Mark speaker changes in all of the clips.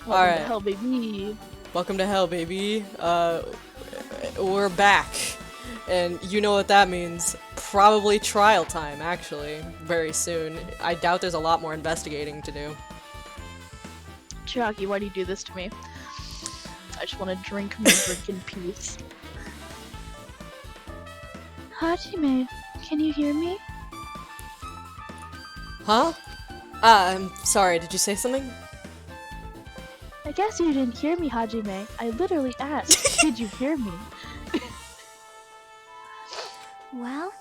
Speaker 1: Alright.
Speaker 2: Hell, baby.
Speaker 1: Welcome to hell, baby. We're back. And you know what that means. Probably trial time, actually. Very soon. I doubt there's a lot more investigating to do.
Speaker 2: Chiaki, why do you do this to me? I just want to drink my drink in peace. Hajime, can you hear me?
Speaker 1: Huh? I'm sorry, did you say something?
Speaker 2: I guess you didn't hear me, Hajime. I literally asked, did you hear me? Well,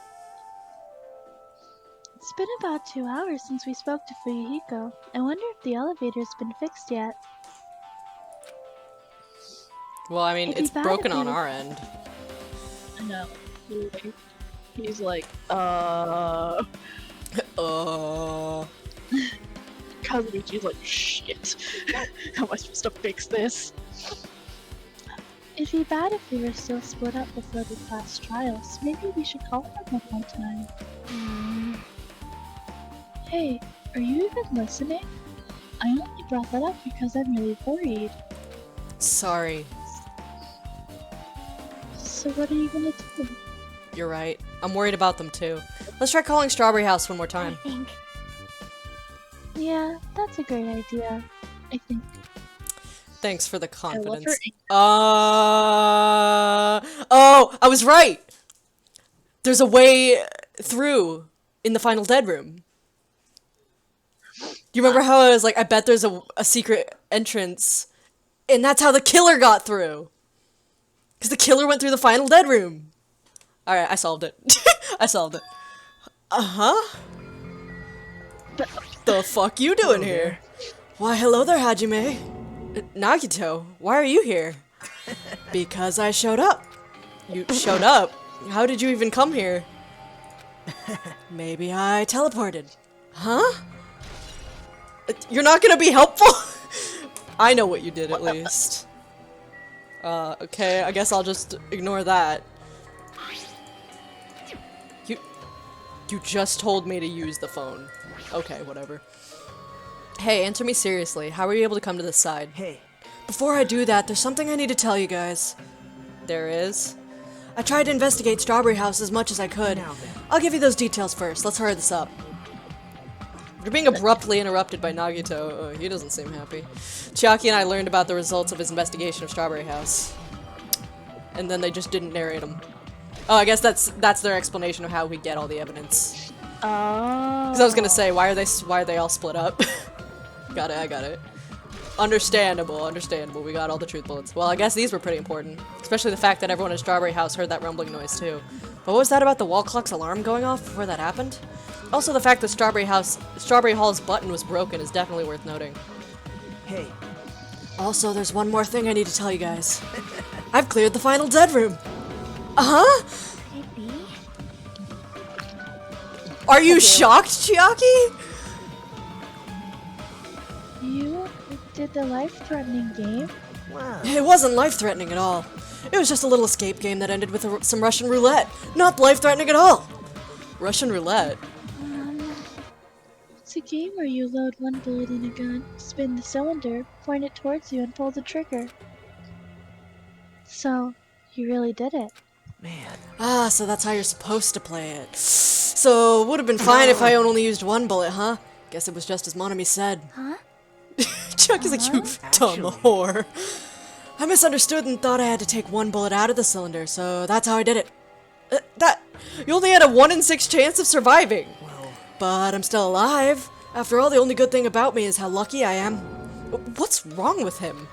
Speaker 2: it's been about 2 hours since we spoke to Fuyuhiko. I wonder if the elevator's been fixed yet.
Speaker 1: Well, I mean,
Speaker 2: It'd be
Speaker 1: it's
Speaker 2: bad
Speaker 1: broken
Speaker 2: if we
Speaker 1: on
Speaker 2: were-
Speaker 1: our end.
Speaker 2: I know. He's like, Kazumichi's like, shit. How am I supposed to fix this? It'd be bad if we were still split up before the class trials. Maybe we should call them one more time. Hey, are you even listening? I only brought that up because I'm really worried.
Speaker 1: Sorry.
Speaker 2: So what are you gonna do?
Speaker 1: You're right. I'm worried about them too. Let's try calling Strawberry House one more time.
Speaker 2: Yeah, that's a great idea. I think.
Speaker 1: Thanks for the confidence.
Speaker 2: her
Speaker 1: Oh, I was right! There's a way through in the final dead room. You remember how I was like, I bet there's a secret entrance, and that's how the killer got through. Because the killer went through the final dead room. Alright, I solved it. I solved it. Uh-huh. The fuck you doing here? Why, hello there, Hajime. Nagito, why are you here? Because I showed up. You showed up? How did you even come here? Maybe I teleported. Huh? You're not gonna be helpful? I know what you did, at least. Okay, I guess I'll just ignore that. You just told me to use the phone. Okay, whatever. Hey, answer me seriously. How were you able to come to this side?
Speaker 3: Hey.
Speaker 1: Before I do that, there's something I need to tell you guys. There is? I tried to investigate Strawberry House as much as I could.
Speaker 3: Now then.
Speaker 1: I'll give you those details first. Let's hurry this up. You're being abruptly interrupted by Nagito. Oh, he doesn't seem happy. Chiaki and I learned about the results of his investigation of Strawberry House. And then they just didn't narrate them. Oh, I guess that's their explanation of how we get all the evidence. Because I was gonna say, why are they all split up? Got it, I got it. Understandable, understandable. We got all the truth bullets. Well, I guess these were pretty important. Especially the fact that everyone in Strawberry House heard that rumbling noise, too. But what was that about the wall clock's alarm going off before that happened? Also, the fact that Strawberry Hall's button was broken is definitely worth noting.
Speaker 3: Hey.
Speaker 1: Also, there's one more thing I need to tell you guys. I've cleared the final dead room. Uh-huh?
Speaker 4: Maybe.
Speaker 1: Are you shocked, Chiaki?
Speaker 2: You did the life-threatening game?
Speaker 3: Wow.
Speaker 1: It wasn't life-threatening at all. It was just a little escape game that ended with some Russian roulette. Not life-threatening at all. Russian roulette?
Speaker 2: It's a game where you load one bullet in a gun, spin the cylinder, point it towards you, and pull the trigger. So, you really did it.
Speaker 3: Man.
Speaker 1: Ah, so that's how you're supposed to play it. So, it would have been fine if I only used one bullet, huh? Guess it was just as Monami said.
Speaker 4: Huh?
Speaker 1: Chucky's like, you dumb whore. I misunderstood and thought I had to take one bullet out of the cylinder, so that's how I did it. You only had a 1 in 6 chance of surviving.
Speaker 3: Well.
Speaker 1: But I'm still alive. After all, the only good thing about me is how lucky I am. What's wrong with him?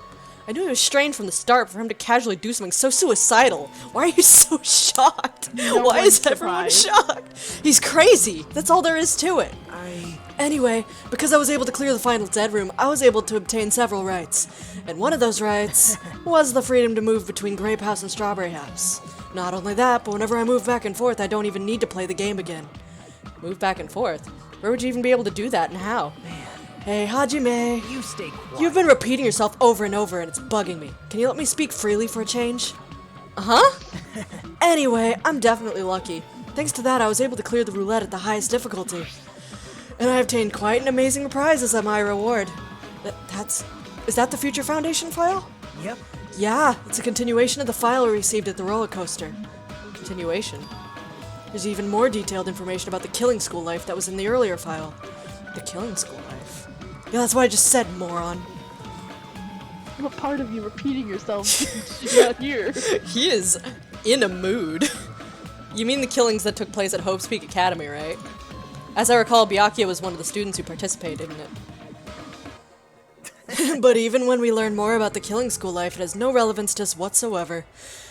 Speaker 1: I knew he was strange from the start. For him to casually do something so suicidal. Why are you so shocked? Why is everyone shocked? He's crazy. That's all there is to it. Anyway, because I was able to clear the final dead room, I was able to obtain several rights. And one of those rights was the freedom to move between Grape House and Strawberry House. Not only that, but whenever I move back and forth, I don't even need to play the game again. Move back and forth? Where would you even be able to do that and how?
Speaker 3: Man.
Speaker 1: Hey, Hajime.
Speaker 3: You stay quiet.
Speaker 1: You've been repeating yourself over and over and it's bugging me. Can you let me speak freely for a change? Uh-huh? Anyway, I'm definitely lucky. Thanks to that, I was able to clear the roulette at the highest difficulty. And I obtained quite an amazing prize as my reward. Is that the Future Foundation file?
Speaker 3: Yep.
Speaker 1: Yeah, it's a continuation of the file we received at the roller coaster. Continuation? There's even more detailed information about the killing school life that was in the earlier file. The killing school life? Yeah, that's what I just said, moron.
Speaker 2: What part of you repeating yourself is not here?
Speaker 1: He is in a mood. You mean the killings that took place at Hope's Peak Academy, right? As I recall, Byakuya was one of the students who participated in it. But even when we learn more about the killing school life, it has no relevance to us whatsoever.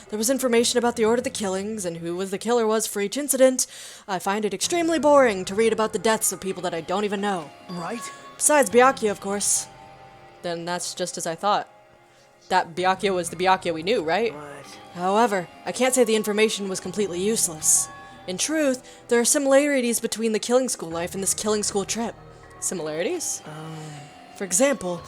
Speaker 1: There was information about the order of the killings and who the killer was for each incident. I find it extremely boring to read about the deaths of people that I don't even know.
Speaker 3: Right?
Speaker 1: Besides Byakuya, of course. Then that's just as I thought. That Byakuya was the Byakuya we knew, right?
Speaker 3: What?
Speaker 1: However, I can't say the information was completely useless. In truth, there are similarities between the killing school life and this killing school trip. Similarities? For example,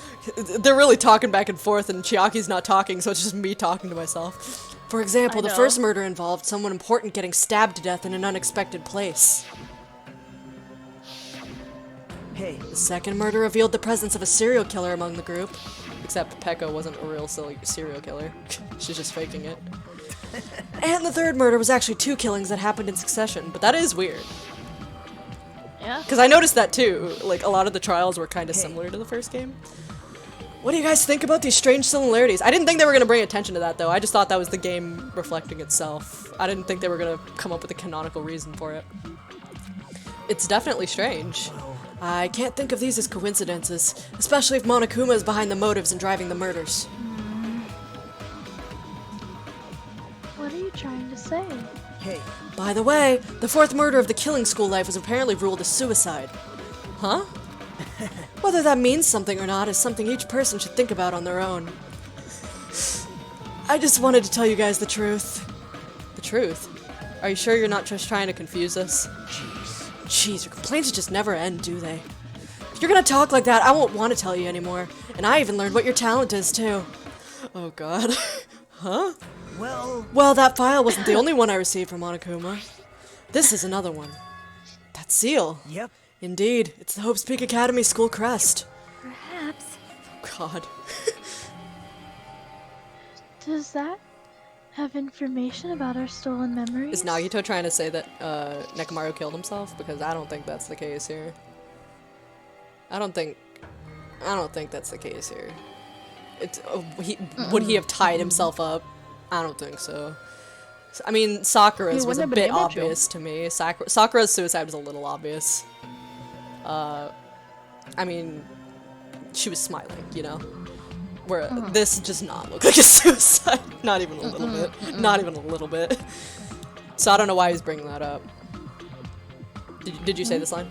Speaker 1: they're really talking back and forth and Chiaki's not talking, so it's just me talking to myself. For example, the first murder involved someone important getting stabbed to death in an unexpected place.
Speaker 3: Hey.
Speaker 1: The second murder revealed the presence of a serial killer among the group. Except Pekka wasn't a real serial killer. She's just faking it. And the third murder was actually 2 killings that happened in succession, but that is weird.
Speaker 2: Yeah?
Speaker 1: Because I noticed that too. Like, a lot of the trials were kind of similar to the first game. What do you guys think about these strange similarities? I didn't think they were going to bring attention to that, though. I just thought that was the game reflecting itself. I didn't think they were going to come up with a canonical reason for it. It's definitely strange. I can't think of these as coincidences, especially if Monokuma is behind the motives and driving the murders.
Speaker 2: What are you trying to say?
Speaker 3: Hey.
Speaker 1: By the way, the fourth murder of the killing school life was apparently ruled as suicide. Huh? Whether that means something or not is something each person should think about on their own. I just wanted to tell you guys the truth. The truth? Are you sure you're not just trying to confuse us? Jeez, your complaints just never end, do they? If you're gonna talk like that, I won't want to tell you anymore. And I even learned what your talent is, too. Oh god. Huh? Well, that file wasn't the only one I received from Monokuma. This is another one. That seal.
Speaker 3: Yep.
Speaker 1: Indeed, it's the Hope's Peak Academy school crest.
Speaker 4: Perhaps.
Speaker 1: God.
Speaker 2: Does that have information about our stolen memories?
Speaker 1: Is Nagito trying to say that Nekomaru killed himself? Because I don't think that's the case here. I don't think that's the case here. It's would he have tied himself up? I don't think so. I mean, Sakura's was a bit obvious to me. Sakura's suicide was a little obvious. I mean, she was smiling, you know? Where this does not look like a suicide. Not even a little bit. Not even a little bit. So I don't know why he's bringing that up. Did you say this line?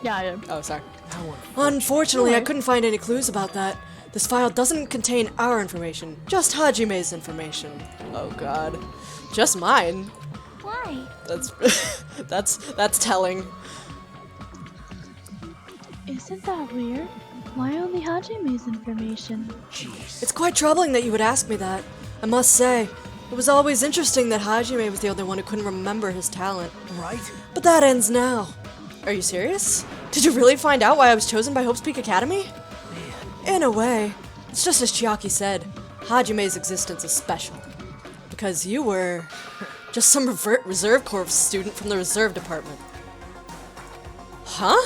Speaker 2: Yeah, I did.
Speaker 1: Oh, sorry. Unfortunately, I couldn't find any clues about that. This file doesn't contain our information, just Hajime's information. Oh god. Just mine?
Speaker 4: Why?
Speaker 1: That's telling.
Speaker 2: Isn't that weird? Why only Hajime's information?
Speaker 3: Jeez.
Speaker 1: It's quite troubling that you would ask me that. I must say, it was always interesting that Hajime was the only one who couldn't remember his talent.
Speaker 3: Right?
Speaker 1: But that ends now. Are you serious? Did you really find out why I was chosen by Hope's Peak Academy? In a way, it's just as Chiaki said, Hajime's existence is special. Because you were just some reserve corps student from the reserve department. Huh?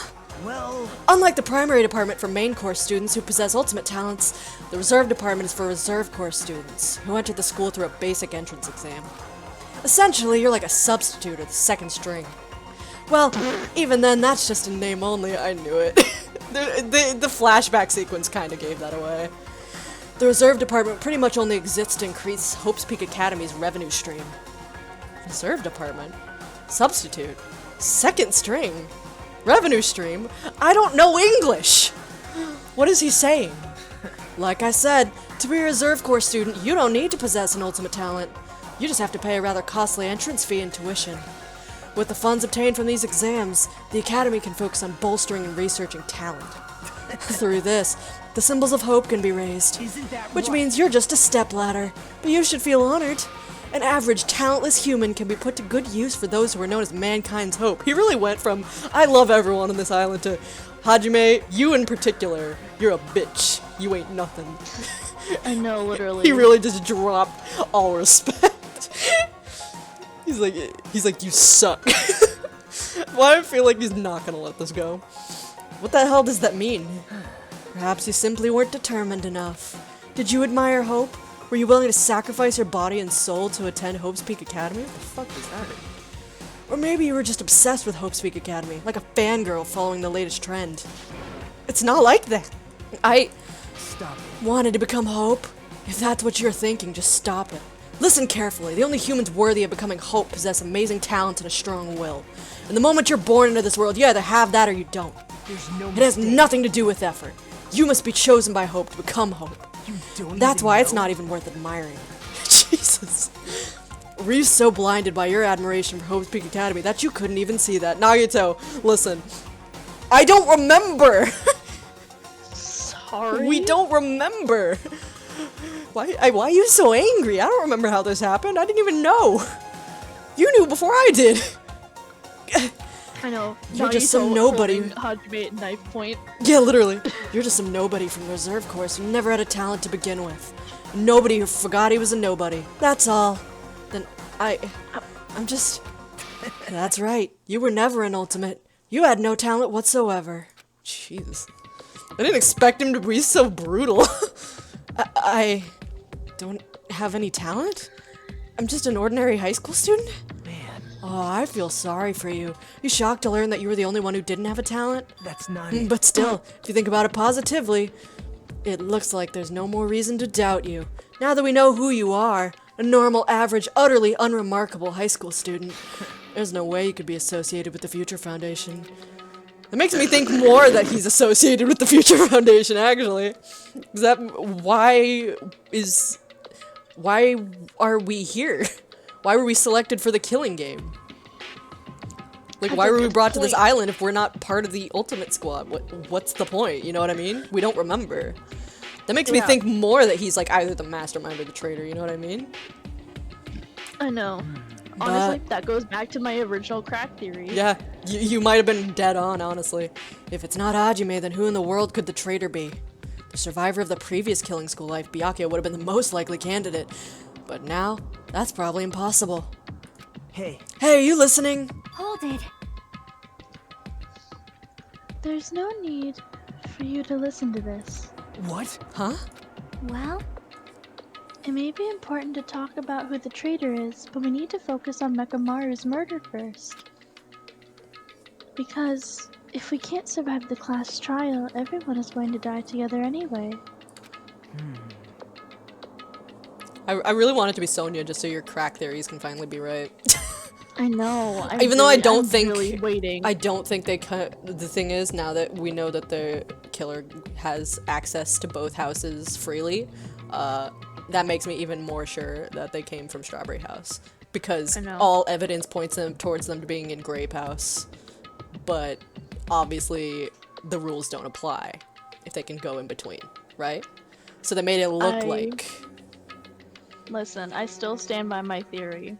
Speaker 3: Well...
Speaker 1: Unlike the primary department for main course students who possess ultimate talents, the reserve department is for reserve course students who enter the school through a basic entrance exam. Essentially, you're like a substitute or the second string. Well, even then, that's just in name only. I knew it. The flashback sequence kind of gave that away. The reserve department pretty much only exists to increase Hope's Peak Academy's revenue stream. Reserve department? Substitute? Second string? Revenue stream? I don't know English! What is he saying? Like I said, to be a reserve corps student, you don't need to possess an ultimate talent. You just have to pay a rather costly entrance fee and tuition. With the funds obtained from these exams, the Academy can focus on bolstering and researching talent. Through this, the symbols of hope can be raised, which means you're just a stepladder, but you should feel honored. An average, talentless human can be put to good use for those who are known as mankind's hope. He really went from, I love everyone on this island, to, Hajime, you in particular, you're a bitch. You ain't nothing.
Speaker 2: I know, literally.
Speaker 1: He really just dropped all respect. He's like, you suck. Why I feel like he's not gonna let this go. What the hell does that mean? Perhaps you simply weren't determined enough. Did you admire Hope? Were you willing to sacrifice your body and soul to attend Hope's Peak Academy? What the fuck does that mean? Or maybe you were just obsessed with Hope's Peak Academy, like a fangirl following the latest trend. It's not like that. I
Speaker 3: Stop it.
Speaker 1: wanted to become Hope. If that's what you're thinking, just stop it. Listen carefully. The only humans worthy of becoming Hope possess amazing talent and a strong will. And the moment you're born into this world, you either have that or you don't.
Speaker 3: There's no
Speaker 1: It has
Speaker 3: mistake.
Speaker 1: nothing to do with effort. You must be chosen by Hope to become Hope.
Speaker 3: You don't
Speaker 1: That's
Speaker 3: even
Speaker 1: why it's
Speaker 3: know.
Speaker 1: not even worth admiring. Jesus. Were you so blinded by your admiration for Hope's Peak Academy that you couldn't even see that? Nagito, listen. I don't remember!
Speaker 2: Sorry?
Speaker 1: We don't remember! Why are you so angry? I don't remember how this happened. I didn't even know. You knew before I did.
Speaker 2: I know.
Speaker 1: You're just
Speaker 2: Nagito
Speaker 1: some nobody.
Speaker 2: holding Hajime at knife point.
Speaker 1: Yeah, literally. You're just some nobody from the reserve course who never had a talent to begin with. Nobody who forgot he was a nobody. That's all. Then I'm just... That's right. You were never an ultimate. You had no talent whatsoever. Jeez. I didn't expect him to be so brutal. I don't have any talent? I'm just an ordinary high school student?
Speaker 3: Man,
Speaker 1: Oh, I feel sorry for you. You shocked to learn that you were the only one who didn't have a talent?
Speaker 3: that's not it.
Speaker 1: But still, if you think about it positively, it looks like there's no more reason to doubt you. Now that we know who you are, a normal, average, utterly unremarkable high school student, there's no way you could be associated with the Future Foundation. That makes me think more that he's associated with the Future Foundation, actually. Is that why are we here? Why were we selected for the killing game? Like,
Speaker 2: That's
Speaker 1: why
Speaker 2: a
Speaker 1: were we
Speaker 2: good
Speaker 1: brought to this
Speaker 2: point.
Speaker 1: island if we're not part of the Ultimate Squad? What's the point? You know what I mean? We don't remember. That makes me
Speaker 2: Yeah.
Speaker 1: think more that he's like either the mastermind or the traitor, you know what I mean?
Speaker 2: I know. Honestly, that goes back to my original crack theory.
Speaker 1: Yeah, you might have been dead on, honestly. If it's not Hajime, then who in the world could the traitor be? The survivor of the previous killing school life, Byakuya, would have been the most likely candidate. But now, that's probably impossible.
Speaker 3: Hey,
Speaker 1: Hey, are you listening?
Speaker 4: Hold it.
Speaker 2: There's no need for you to listen to this.
Speaker 3: what?
Speaker 1: Huh?
Speaker 4: Well,
Speaker 2: It may be important to talk about who the traitor is, but we need to focus on Mekamaru's murder first. Because if we can't survive the class trial, everyone is going to die together anyway.
Speaker 1: I really want it to be Sonya just so your crack theories can finally be right.
Speaker 2: I know.
Speaker 1: Even though I don't
Speaker 2: I'm
Speaker 1: think-
Speaker 2: really waiting.
Speaker 1: I don't think they cut. The thing is, now that we know that the killer has access to both houses freely, that makes me even more sure that they came from Strawberry House. Because
Speaker 2: I know.
Speaker 1: all evidence points them towards them to being in Grape House. But obviously, the rules don't apply if they can go in between, right? So they made it look
Speaker 2: I-
Speaker 1: like.
Speaker 2: Listen, I still stand by my theory.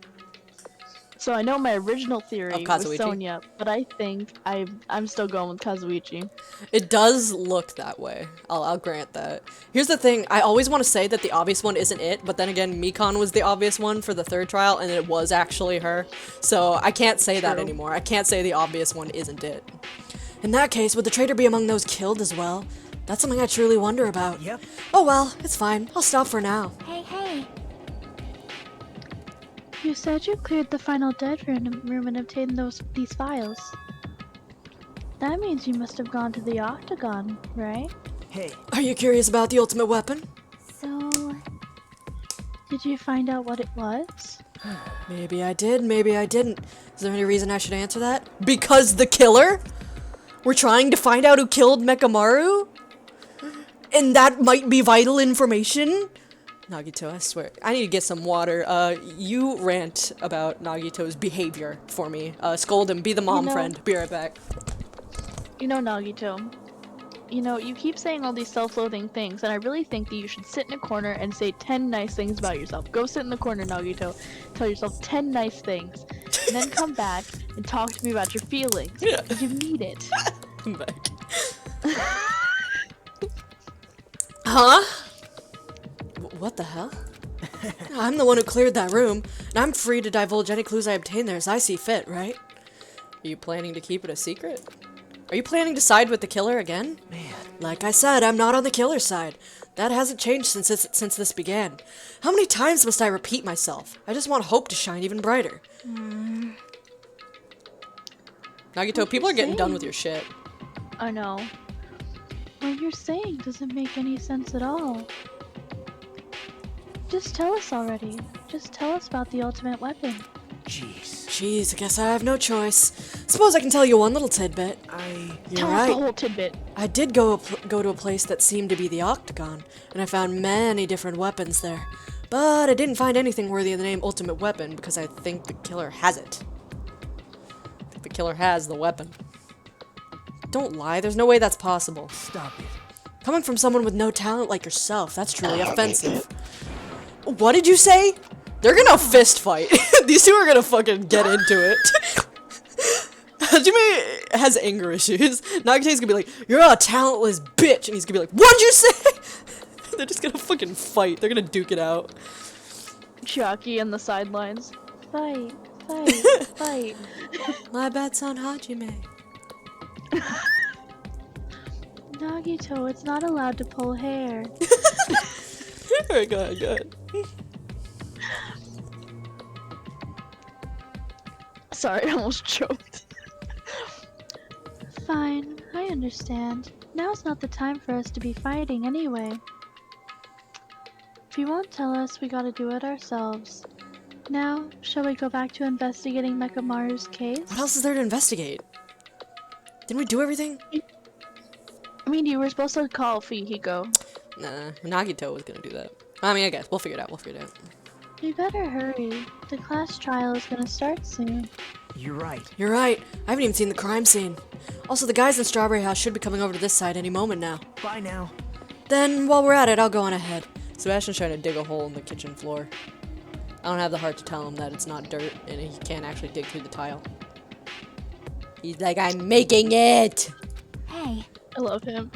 Speaker 2: So I know my original theory was
Speaker 1: Kazuichi?
Speaker 2: Sonya, but I think I'm still going with Kazuichi.
Speaker 1: It does look that way. I'll grant that. Here's the thing, I always want to say that the obvious one isn't it, but then again, Mikon was the obvious one for the third trial, and it was actually her. So I can't say that
Speaker 2: True.
Speaker 1: anymore. I can't say the obvious one isn't it. In that case, would the traitor be among those killed as well? That's something I truly wonder about.
Speaker 3: Yep.
Speaker 1: Oh well, it's fine. I'll stop for now.
Speaker 4: hey.
Speaker 2: You said you cleared the final dead room and obtained these files. That means you must have gone to the Octagon, right?
Speaker 3: Hey,
Speaker 1: Are you curious about the ultimate weapon?
Speaker 4: So,
Speaker 2: Did you find out what it was?
Speaker 1: Maybe I did, maybe I didn't. Is there any reason I should answer that? Because the killer? We're trying to find out who killed Mekamaru? And that might be vital information? Nagito, I swear. I need to get some water. You rant about Nagito's behavior for me. Scold him, be the mom
Speaker 2: know-
Speaker 1: friend. Be right back.
Speaker 2: You know, Nagito, you keep saying all these self-loathing things, and I really think that you should sit in a corner and say 10 nice things about yourself. Go sit in the corner, Nagito. Tell yourself 10 nice things. And then come back and talk to me about your feelings.
Speaker 1: Yeah.
Speaker 2: You need it.
Speaker 1: I'm back. Huh? What the hell? I'm the one who cleared that room, and I'm free to divulge any clues I obtain there as I see fit, right? Are you planning to keep it a secret? Are you planning to side with the killer again?
Speaker 3: Man.
Speaker 1: Like I said, I'm not on the killer's side. That hasn't changed since this began. How many times must I repeat myself? I just want hope to shine even brighter. Nagito, people are getting done with your shit.
Speaker 2: I know. What you're saying doesn't make any sense at all. Just tell us already. Just tell us about the ultimate weapon.
Speaker 1: Jeez, I guess I have no choice. Suppose I can tell you one little tidbit. You're
Speaker 2: Tell us
Speaker 1: right.
Speaker 2: the whole tidbit.
Speaker 1: I did go to a place that seemed to be the Octagon, and I found many different weapons there. But I didn't find anything worthy of the name Ultimate Weapon because I think the killer has it. I think the killer has the weapon. Don't lie, there's no way that's possible.
Speaker 3: Stop it.
Speaker 1: Coming from someone with no talent like yourself, that's truly offensive. What did you say? They're gonna fist fight. These two are gonna fucking get into it. Hajime has anger issues. Nagita's gonna be like, "You're a talentless bitch," and he's gonna be like, "What'd you say?" They're just gonna fucking fight. They're gonna duke it out.
Speaker 2: Chiaki on the sidelines. Fight, fight.
Speaker 1: My bet's on Hajime.
Speaker 2: Nagito, it's not allowed to pull hair.
Speaker 1: Alright, go ahead.
Speaker 2: Sorry, I almost choked.
Speaker 4: Fine, I understand. Now's not the time for us to be fighting anyway. If you won't tell us, we gotta do it ourselves. Now, shall we go back to investigating Mekamaru's case?
Speaker 1: What else is there to investigate? Didn't we do everything?
Speaker 2: I mean, you were supposed to call Fihiko.
Speaker 1: Nah, Nagito was gonna do that. I mean, I guess. We'll figure it out.
Speaker 4: We better hurry. The class trial is gonna start soon.
Speaker 3: You're right.
Speaker 1: You're right. I haven't even seen the crime scene. Also, the guys in Strawberry House should be coming over to this side any moment now.
Speaker 3: Bye now.
Speaker 1: Then, while we're at it, I'll go on ahead. Sebastian's trying to dig a hole in the kitchen floor. I don't have the heart to tell him that it's not dirt and he can't actually dig through the tile. He's like, I'm making it!
Speaker 4: Hey,
Speaker 2: I love him.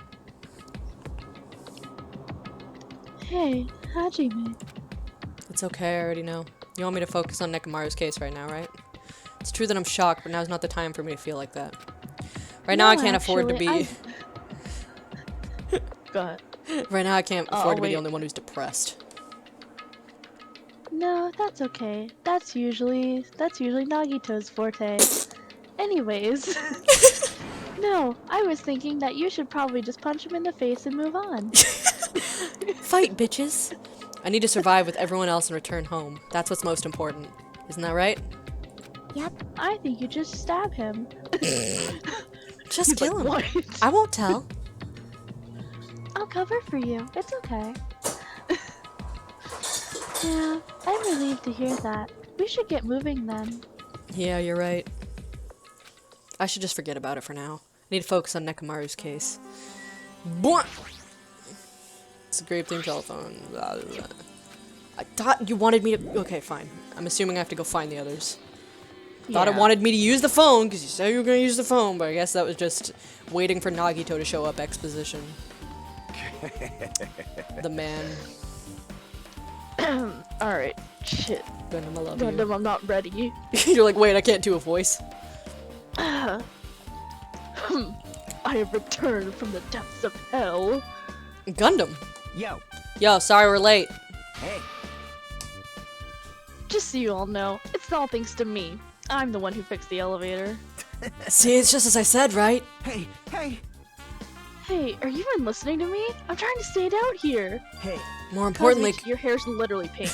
Speaker 4: hey, Hajime.
Speaker 1: It's okay, I already know. You want me to focus on Nekamaru's case right now, right? It's true that I'm shocked, but now's not the time for me to feel like that. Right now I can't afford to be...
Speaker 2: Go ahead.
Speaker 1: Right now I can't afford to be the
Speaker 2: wait.
Speaker 1: only one who's depressed.
Speaker 4: No, that's okay. That's usually Nagito's forte. Anyways. No, I was thinking that you should probably just punch him in the face and move on.
Speaker 1: Fight, bitches! I need to survive with everyone else and return home. That's what's most important. Isn't that right?
Speaker 4: Yep.
Speaker 2: I think you just stab him.
Speaker 1: Just kill him.
Speaker 2: What?
Speaker 1: I won't tell.
Speaker 4: I'll cover for you. It's okay. Yeah, I'm relieved to hear that. We should get moving then.
Speaker 1: Yeah, you're right. I should just forget about it for now. I need to focus on Nekamaru's case. Boing! It's a great thing telephone. Blah, blah, blah. I thought you wanted me to... Okay, fine. I'm assuming I have to go find the others. Thought it wanted me to use the phone, because you said you were going to use the phone, but I guess that was just waiting for Nagito to show up exposition. The man.
Speaker 2: Alright. Shit.
Speaker 1: Gundam, I love you.
Speaker 2: Gundam, I'm not ready.
Speaker 1: You're like, wait, I can't do a voice.
Speaker 2: I have returned from the depths of hell.
Speaker 1: Gundam.
Speaker 3: Yo.
Speaker 1: Yo, sorry we're late.
Speaker 3: Hey.
Speaker 2: Just so you all know, it's all thanks to me. I'm the one who fixed the elevator.
Speaker 1: See, it's just as I said, right?
Speaker 3: Hey. Hey.
Speaker 2: Hey, are you even listening to me? I'm trying to stay out here.
Speaker 3: Hey.
Speaker 1: More importantly,
Speaker 2: Kazuichi, your hair's literally pink.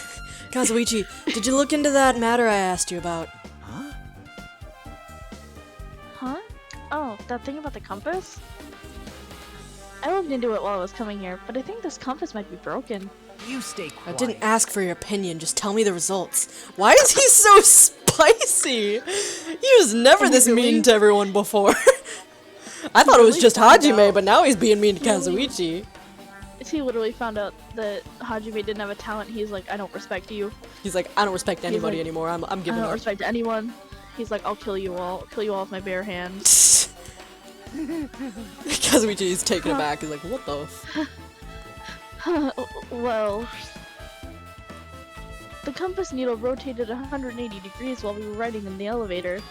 Speaker 1: Kazuichi, did you look into that matter I asked you about?
Speaker 3: Huh?
Speaker 2: Huh? Oh, that thing about the compass? I looked into it while I was coming here, but I think this compass might be broken.
Speaker 3: You stay
Speaker 1: I
Speaker 3: quiet.
Speaker 1: didn't ask for your opinion, just tell me the results. Why is he so spicy? He was never this mean to everyone before. I thought it was just Hajime, but now he's being mean to Kazuichi.
Speaker 2: He literally found out that Hajime didn't have a talent. He's like, I don't respect you.
Speaker 1: He's like, I don't respect anybody
Speaker 2: like,
Speaker 1: anymore. I'm
Speaker 2: I
Speaker 1: giving
Speaker 2: don't
Speaker 1: up.
Speaker 2: respect anyone. He's like, I'll kill you all. I'll kill you all with my bare hands.
Speaker 1: Kazuichi's taken aback. He's like, what the f-
Speaker 4: Well, the compass needle rotated 180 degrees while we were riding in the elevator.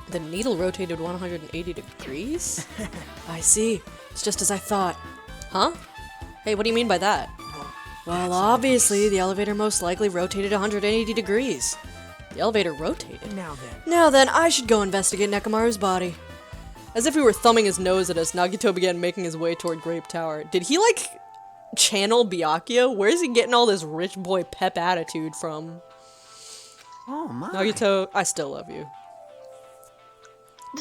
Speaker 1: The needle rotated 180 degrees? I see. It's just as I thought. Huh? Hey, what do you mean by that? Well, obviously, the elevator most likely rotated 180 degrees. The elevator rotated? Now then, I should go investigate Nekomaru's body. As if he were thumbing his nose at us, Nagito began making his way toward Grape Tower. Did he, like, channel Byakuya? Where is he getting all this rich boy pep attitude from?
Speaker 3: Oh my.
Speaker 1: Nagito, I still love you.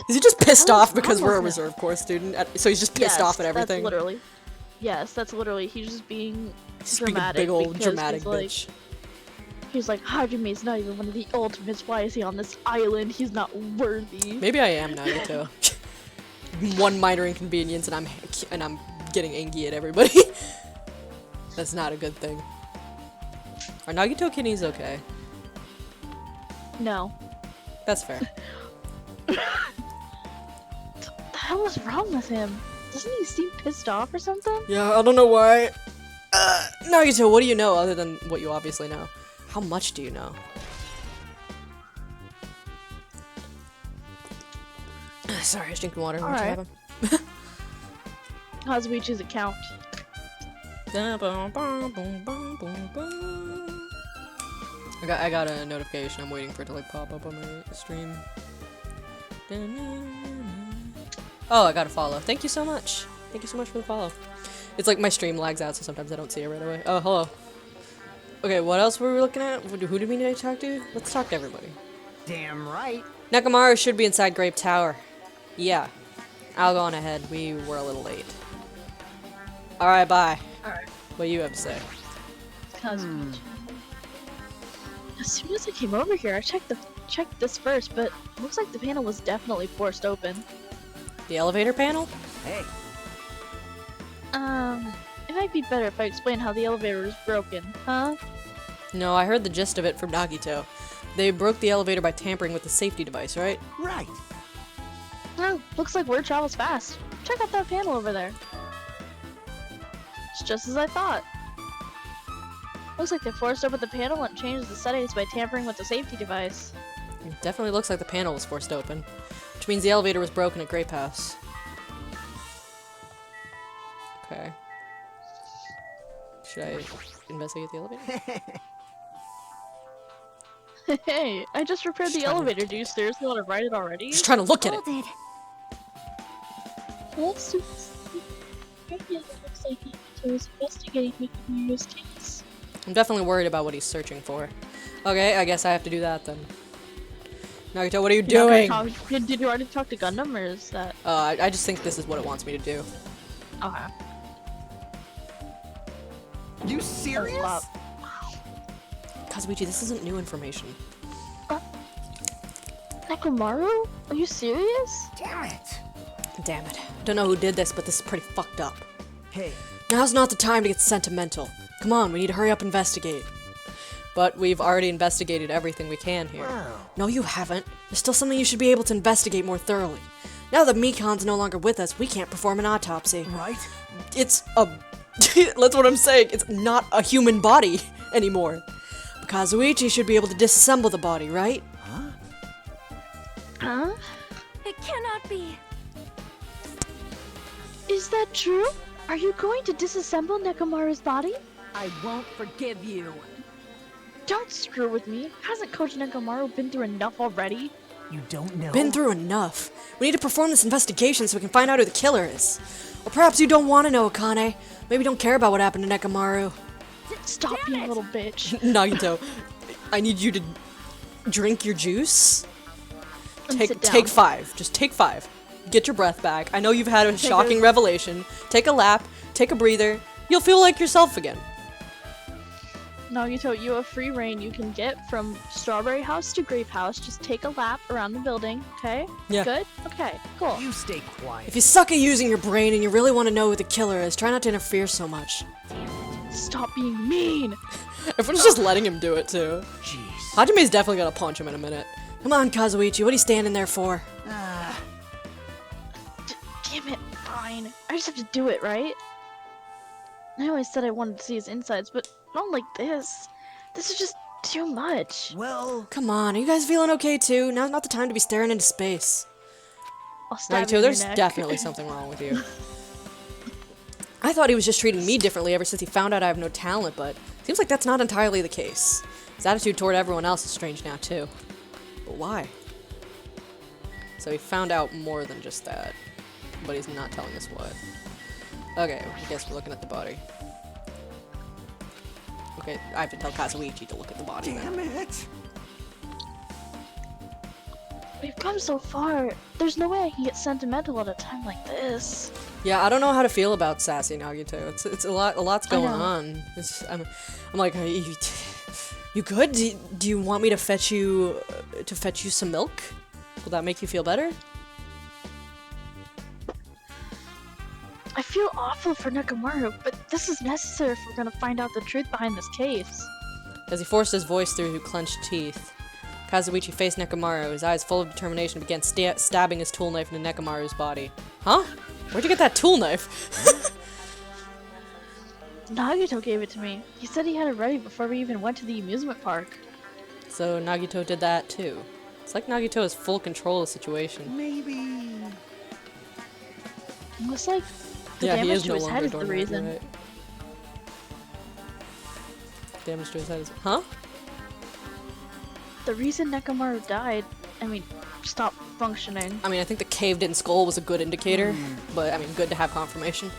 Speaker 1: Is he just pissed off because we're a reserve corps student? So he's just pissed off at everything?
Speaker 4: That's literally. Yes, that's literally. He's just being
Speaker 1: He's being a
Speaker 4: dramatic.
Speaker 1: big old
Speaker 4: because
Speaker 1: dramatic
Speaker 4: he's like,
Speaker 1: bitch.
Speaker 4: He's like, Hajime's not even one of the ultimates. Why is he on this island? He's not worthy.
Speaker 1: Maybe I am Nagito. One minor inconvenience and I'm getting angry at everybody. That's not a good thing. Are Nagito kidneys okay?
Speaker 4: No.
Speaker 1: That's fair.
Speaker 4: What the hell is wrong with him? Doesn't he seem pissed off or something?
Speaker 1: Yeah, I don't know why. Nagito, what do you know other than what you obviously know? How much do you know? Sorry, I was drinking water. What
Speaker 4: Alright.
Speaker 1: happened?
Speaker 4: Kazuichi's account.
Speaker 1: I got a notification. I'm waiting for it to like pop up on my stream. Oh, I got a follow. Thank you so much. Thank you so much for the follow. It's like my stream lags out, so sometimes I don't see it right away. Oh, hello. Okay, what else were we looking at? Who did we need to talk to? Let's talk to everybody.
Speaker 3: Damn right.
Speaker 1: Nekomaru should be inside Grape Tower. Yeah. I'll go on ahead. We were a little late. Alright, bye.
Speaker 4: Alright.
Speaker 1: What do you have to say?
Speaker 4: Kazuichi. As soon as I came over here, I checked this first, but it looks like the panel was definitely forced open.
Speaker 1: The elevator panel?
Speaker 3: Hey.
Speaker 4: It might be better if I explain how the elevator is broken, huh?
Speaker 1: No, I heard the gist of it from Nagito. They broke the elevator by tampering with the safety device, right?
Speaker 3: Right.
Speaker 4: Oh, looks like word travels fast. Check out that panel over there. It's just as I thought. Looks like they forced open the panel and changed the settings by tampering with the safety device.
Speaker 1: It definitely looks like the panel was forced open. Which means the elevator was broken at Grape House. Okay. Should I investigate the elevator?
Speaker 4: Hey, I just repaired the elevator. Do you seriously want to ride it already?
Speaker 1: Just trying to look at it.
Speaker 5: Hold it.
Speaker 2: Well, so it looks like he was investigating Mikamu's case.
Speaker 1: I'm definitely worried about what he's searching for. Okay, I guess I have to do that then. Nagito, what are you doing?
Speaker 4: Did you already talk to Gundam, or is that...
Speaker 1: I just think this is what it wants me to do.
Speaker 4: Okay.
Speaker 3: You serious?
Speaker 4: Wow.
Speaker 1: Kazuichi, this isn't new information.
Speaker 4: Nekomaru? Are you serious?
Speaker 3: Damn it.
Speaker 1: Damn it. Don't know who did this, but this is pretty fucked up.
Speaker 3: Hey.
Speaker 1: Now's not the time to get sentimental. Come on, we need to hurry up and investigate. But we've already investigated everything we can here.
Speaker 3: Wow.
Speaker 1: No, you haven't. There's still something you should be able to investigate more thoroughly. Now that Mikan's no longer with us, we can't perform an autopsy.
Speaker 3: Right?
Speaker 1: It's a... That's what I'm saying. It's not a human body anymore. Kazuichi should be able to disassemble the body, right?
Speaker 3: Huh?
Speaker 4: Huh?
Speaker 5: It cannot be.
Speaker 4: Is that true? Are you going to disassemble Nekomaru's body?
Speaker 5: I won't forgive you.
Speaker 4: Don't screw with me. Hasn't Coach Nekomaru been through enough already?
Speaker 3: You don't know?
Speaker 1: Been through enough. We need to perform this investigation so we can find out who the killer is. Or perhaps you don't want to know, Akane. Maybe don't care about what happened to Nekomaru.
Speaker 4: Stop being a little bitch.
Speaker 1: Nagito, I need you to drink your juice.
Speaker 4: And sit down.
Speaker 1: Take 5. Just take 5. Get your breath back. I know you've had a shocking revelation. Take a lap. Take a breather. You'll feel like yourself again.
Speaker 4: Nagito, you have free reign. You can get from Strawberry House to Grape House. Just take a lap around the building, okay?
Speaker 1: Yeah.
Speaker 4: Good? Okay, cool.
Speaker 3: You stay quiet.
Speaker 1: If you suck at using your brain and you really want to know who the killer is, try not to interfere so much.
Speaker 4: Stop being mean!
Speaker 1: Everyone's just letting him do it, too.
Speaker 3: Jeez.
Speaker 1: Hajime's definitely gonna punch him in a minute. Come on, Kazuichi, what are you standing there for?
Speaker 4: Damn it, fine. I just have to do it, right? I always said I wanted to see his insides, but not like this. This is just too much.
Speaker 3: Well,
Speaker 1: Come on, are you guys feeling okay too? Now's not the time to be staring into space.
Speaker 4: I'll stab
Speaker 1: Nagito,
Speaker 4: you in
Speaker 1: there's
Speaker 4: your neck.
Speaker 1: definitely something wrong with you. I thought he was just treating me differently ever since he found out I have no talent, but seems like that's not entirely the case. His attitude toward everyone else is strange now too. But why? So he found out more than just that, but he's not telling us what. Okay, I guess we're looking at the body. Okay, I have to tell Kazuichi to look at the body then.
Speaker 3: damn it.
Speaker 4: We've come so far. There's no way I can get sentimental at a time like this.
Speaker 1: Yeah, I don't know how to feel about sassy Nagito. It's a lot's
Speaker 4: I
Speaker 1: going
Speaker 4: know.
Speaker 1: on. I'm like, you good? Do you want me to fetch you some milk? Will that make you feel better?
Speaker 4: I feel awful for Nekomaru, but this is necessary if we're gonna find out the truth behind this case.
Speaker 1: As he forced his voice through clenched teeth, Kazuichi faced Nekomaru, his eyes full of determination, began stabbing his tool knife into Nekomaru's body. Huh? Where'd you get that tool knife?
Speaker 4: Nagito gave it to me. He said he had it ready before we even went to the amusement park.
Speaker 1: So Nagito did that too. It's like Nagito has full control of the situation.
Speaker 3: Maybe.
Speaker 4: Looks like the
Speaker 1: Yeah, he
Speaker 4: damage
Speaker 1: is
Speaker 4: to
Speaker 1: no
Speaker 4: his
Speaker 1: longer
Speaker 4: head is the
Speaker 1: dormant,
Speaker 4: reason.
Speaker 1: right. Damage to his head is... Huh?
Speaker 4: The reason Nekomaru died, stopped functioning.
Speaker 1: I mean, I think the caved-in skull was a good indicator, but I mean, good to have confirmation.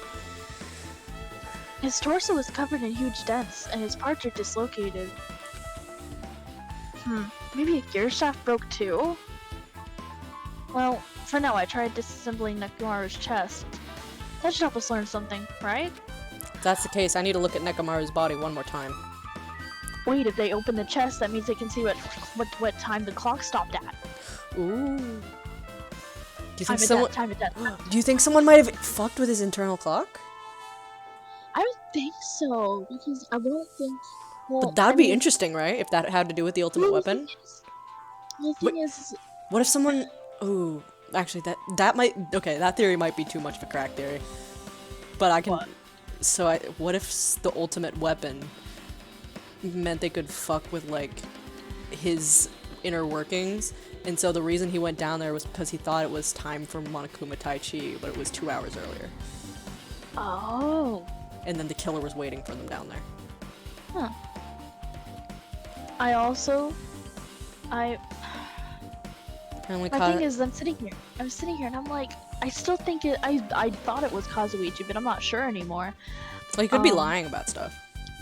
Speaker 4: His torso is covered in huge dents, and his parts are dislocated. Maybe a gear shaft broke too? Well, for now I tried disassembling Nekomaru's chest. That should help us learn something, right?
Speaker 1: If that's the case, I need to look at Nekomaru's body one more time.
Speaker 4: Wait, if they open the chest, that means they can see what time the clock stopped at.
Speaker 1: Ooh. Do you
Speaker 4: Time
Speaker 1: think
Speaker 4: of
Speaker 1: someone...
Speaker 4: death, time of death.
Speaker 1: Do you think someone might have fucked with his internal clock?
Speaker 2: I don't think so, because I don't think. Well,
Speaker 1: But that'd be interesting, right? If that had to do with the ultimate weapon.
Speaker 2: The thing is,
Speaker 1: What if someone... Ooh. Actually, that might... Okay, that theory might be too much of a crack theory. But I can...
Speaker 2: What?
Speaker 1: So what if the ultimate weapon meant they could fuck with, like, his inner workings? And so the reason he went down there was because he thought it was time for Monokuma Tai Chi, but it was 2 hours earlier.
Speaker 4: Oh.
Speaker 1: And then the killer was waiting for them down there.
Speaker 4: Huh.
Speaker 1: And we
Speaker 4: My
Speaker 1: caught
Speaker 4: thing is, I'm sitting here and I'm like, I still think I thought it was Kazuichi, but I'm not sure anymore.
Speaker 1: Well, he could be
Speaker 4: um,
Speaker 1: lying about stuff.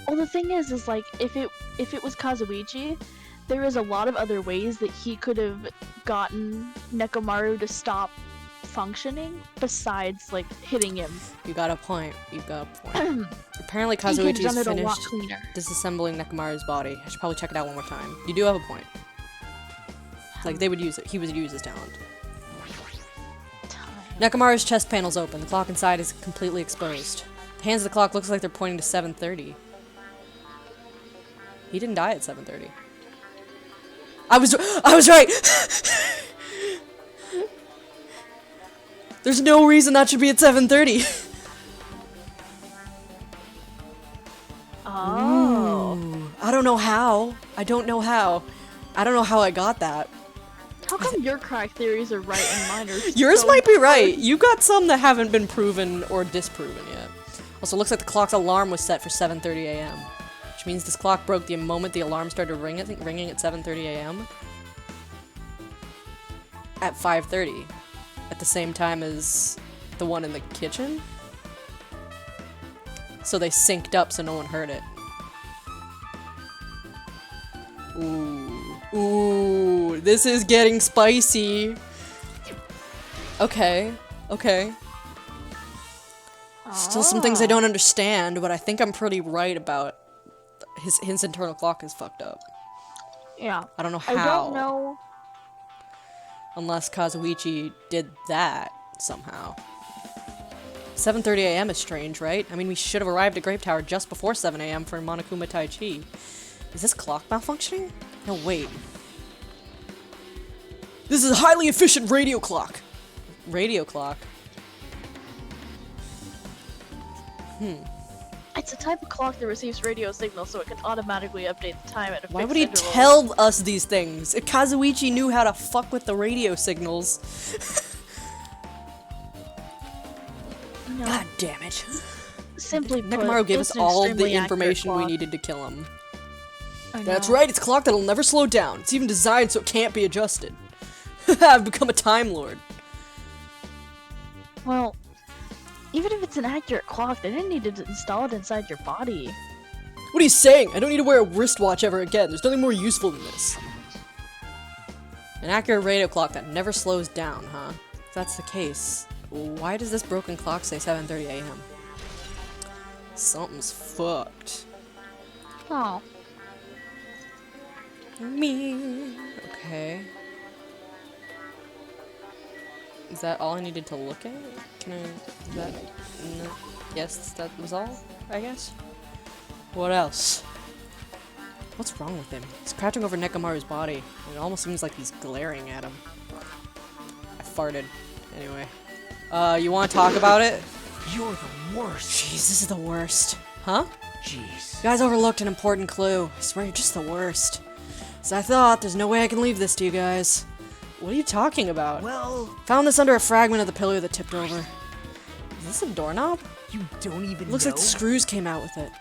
Speaker 4: Well, the thing is like, if it was Kazuichi, there is a lot of other ways that he could have gotten Nekomaru to stop functioning besides, like, hitting him.
Speaker 1: You got a point. You got a point. Apparently
Speaker 4: He could have
Speaker 1: Kazuichi's
Speaker 4: done it a lot
Speaker 1: finished
Speaker 4: cleaner.
Speaker 1: disassembling Nekomaru's body. I should probably check it out one more time. You do have a point. Like, they would use it. He would use his talent. Nekomaru's chest panel's open. The clock inside is completely exposed. The hands of the clock looks like they're pointing to 7:30. He didn't die at 7:30. I was right! There's no reason that should be at 7:30.
Speaker 4: Oh.
Speaker 1: I don't know how. I don't know how I got that.
Speaker 4: How come your crack theories are right and mine are
Speaker 1: Yours
Speaker 4: so
Speaker 1: might be
Speaker 4: different?
Speaker 1: right. You got some that haven't been proven or disproven yet. Also, looks like the clock's alarm was set for 7:30 a.m. Which means this clock broke the moment the alarm started ringing at 7:30 a.m. At 5:30. At the same time as the one in the kitchen. So they synced up so no one heard it. Ooh. Ooh, this is getting spicy. Okay, okay. Still some things I don't understand, but I think I'm pretty right about his internal clock is fucked up.
Speaker 4: Yeah.
Speaker 1: I don't know how.
Speaker 4: I don't know.
Speaker 1: Unless Kazuichi did that somehow. 7:30 a.m. is strange, right? I mean, we should have arrived at Grape Tower just before 7 a.m. for Monokuma Tai Chi. Is this clock malfunctioning? No, wait. This is a highly efficient radio clock. Radio clock?
Speaker 4: I It's a type of clock that receives radio signals, so it can automatically update the time at a
Speaker 1: Why
Speaker 4: fixed
Speaker 1: would he
Speaker 4: interval.
Speaker 1: tell us these things? If Kazuichi knew how to fuck with the radio signals.
Speaker 4: No.
Speaker 1: God damn it.
Speaker 4: Simply put,
Speaker 1: Nekomaru gave us
Speaker 4: it's an
Speaker 1: all the
Speaker 4: extremely accurate
Speaker 1: information we
Speaker 4: clock.
Speaker 1: needed to kill him.
Speaker 4: I
Speaker 1: That's
Speaker 4: know.
Speaker 1: right, it's a clock that'll never slow down. It's even designed so it can't be adjusted. I've become a Time Lord.
Speaker 4: Well, even if it's an accurate clock, they didn't need to install it inside your body.
Speaker 1: What are you saying? I don't need to wear a wristwatch ever again. There's nothing more useful than this. An accurate radio clock that never slows down, huh? If that's the case, why does this broken clock say 7:30 a.m.? Something's fucked.
Speaker 4: Oh.
Speaker 1: Me. Okay. Is that all I needed to look at? Can I... Is that... No. Yes, that was all, I guess? What else? What's wrong with him? He's crouching over Nekomaru's body. It almost seems like he's glaring at him. I farted. Anyway. You wanna talk about it?
Speaker 3: You're the worst.
Speaker 1: Jeez, this is the worst. Huh?
Speaker 3: Jeez.
Speaker 1: You guys overlooked an important clue. I swear you're just the worst. As I thought, there's no way I can leave this to you guys. What are you talking about?
Speaker 3: Well,
Speaker 1: Found this under a fragment of the pillar that tipped over. Is this a doorknob?
Speaker 3: you don't even
Speaker 1: Looks
Speaker 3: know.
Speaker 1: like the screws came out with it.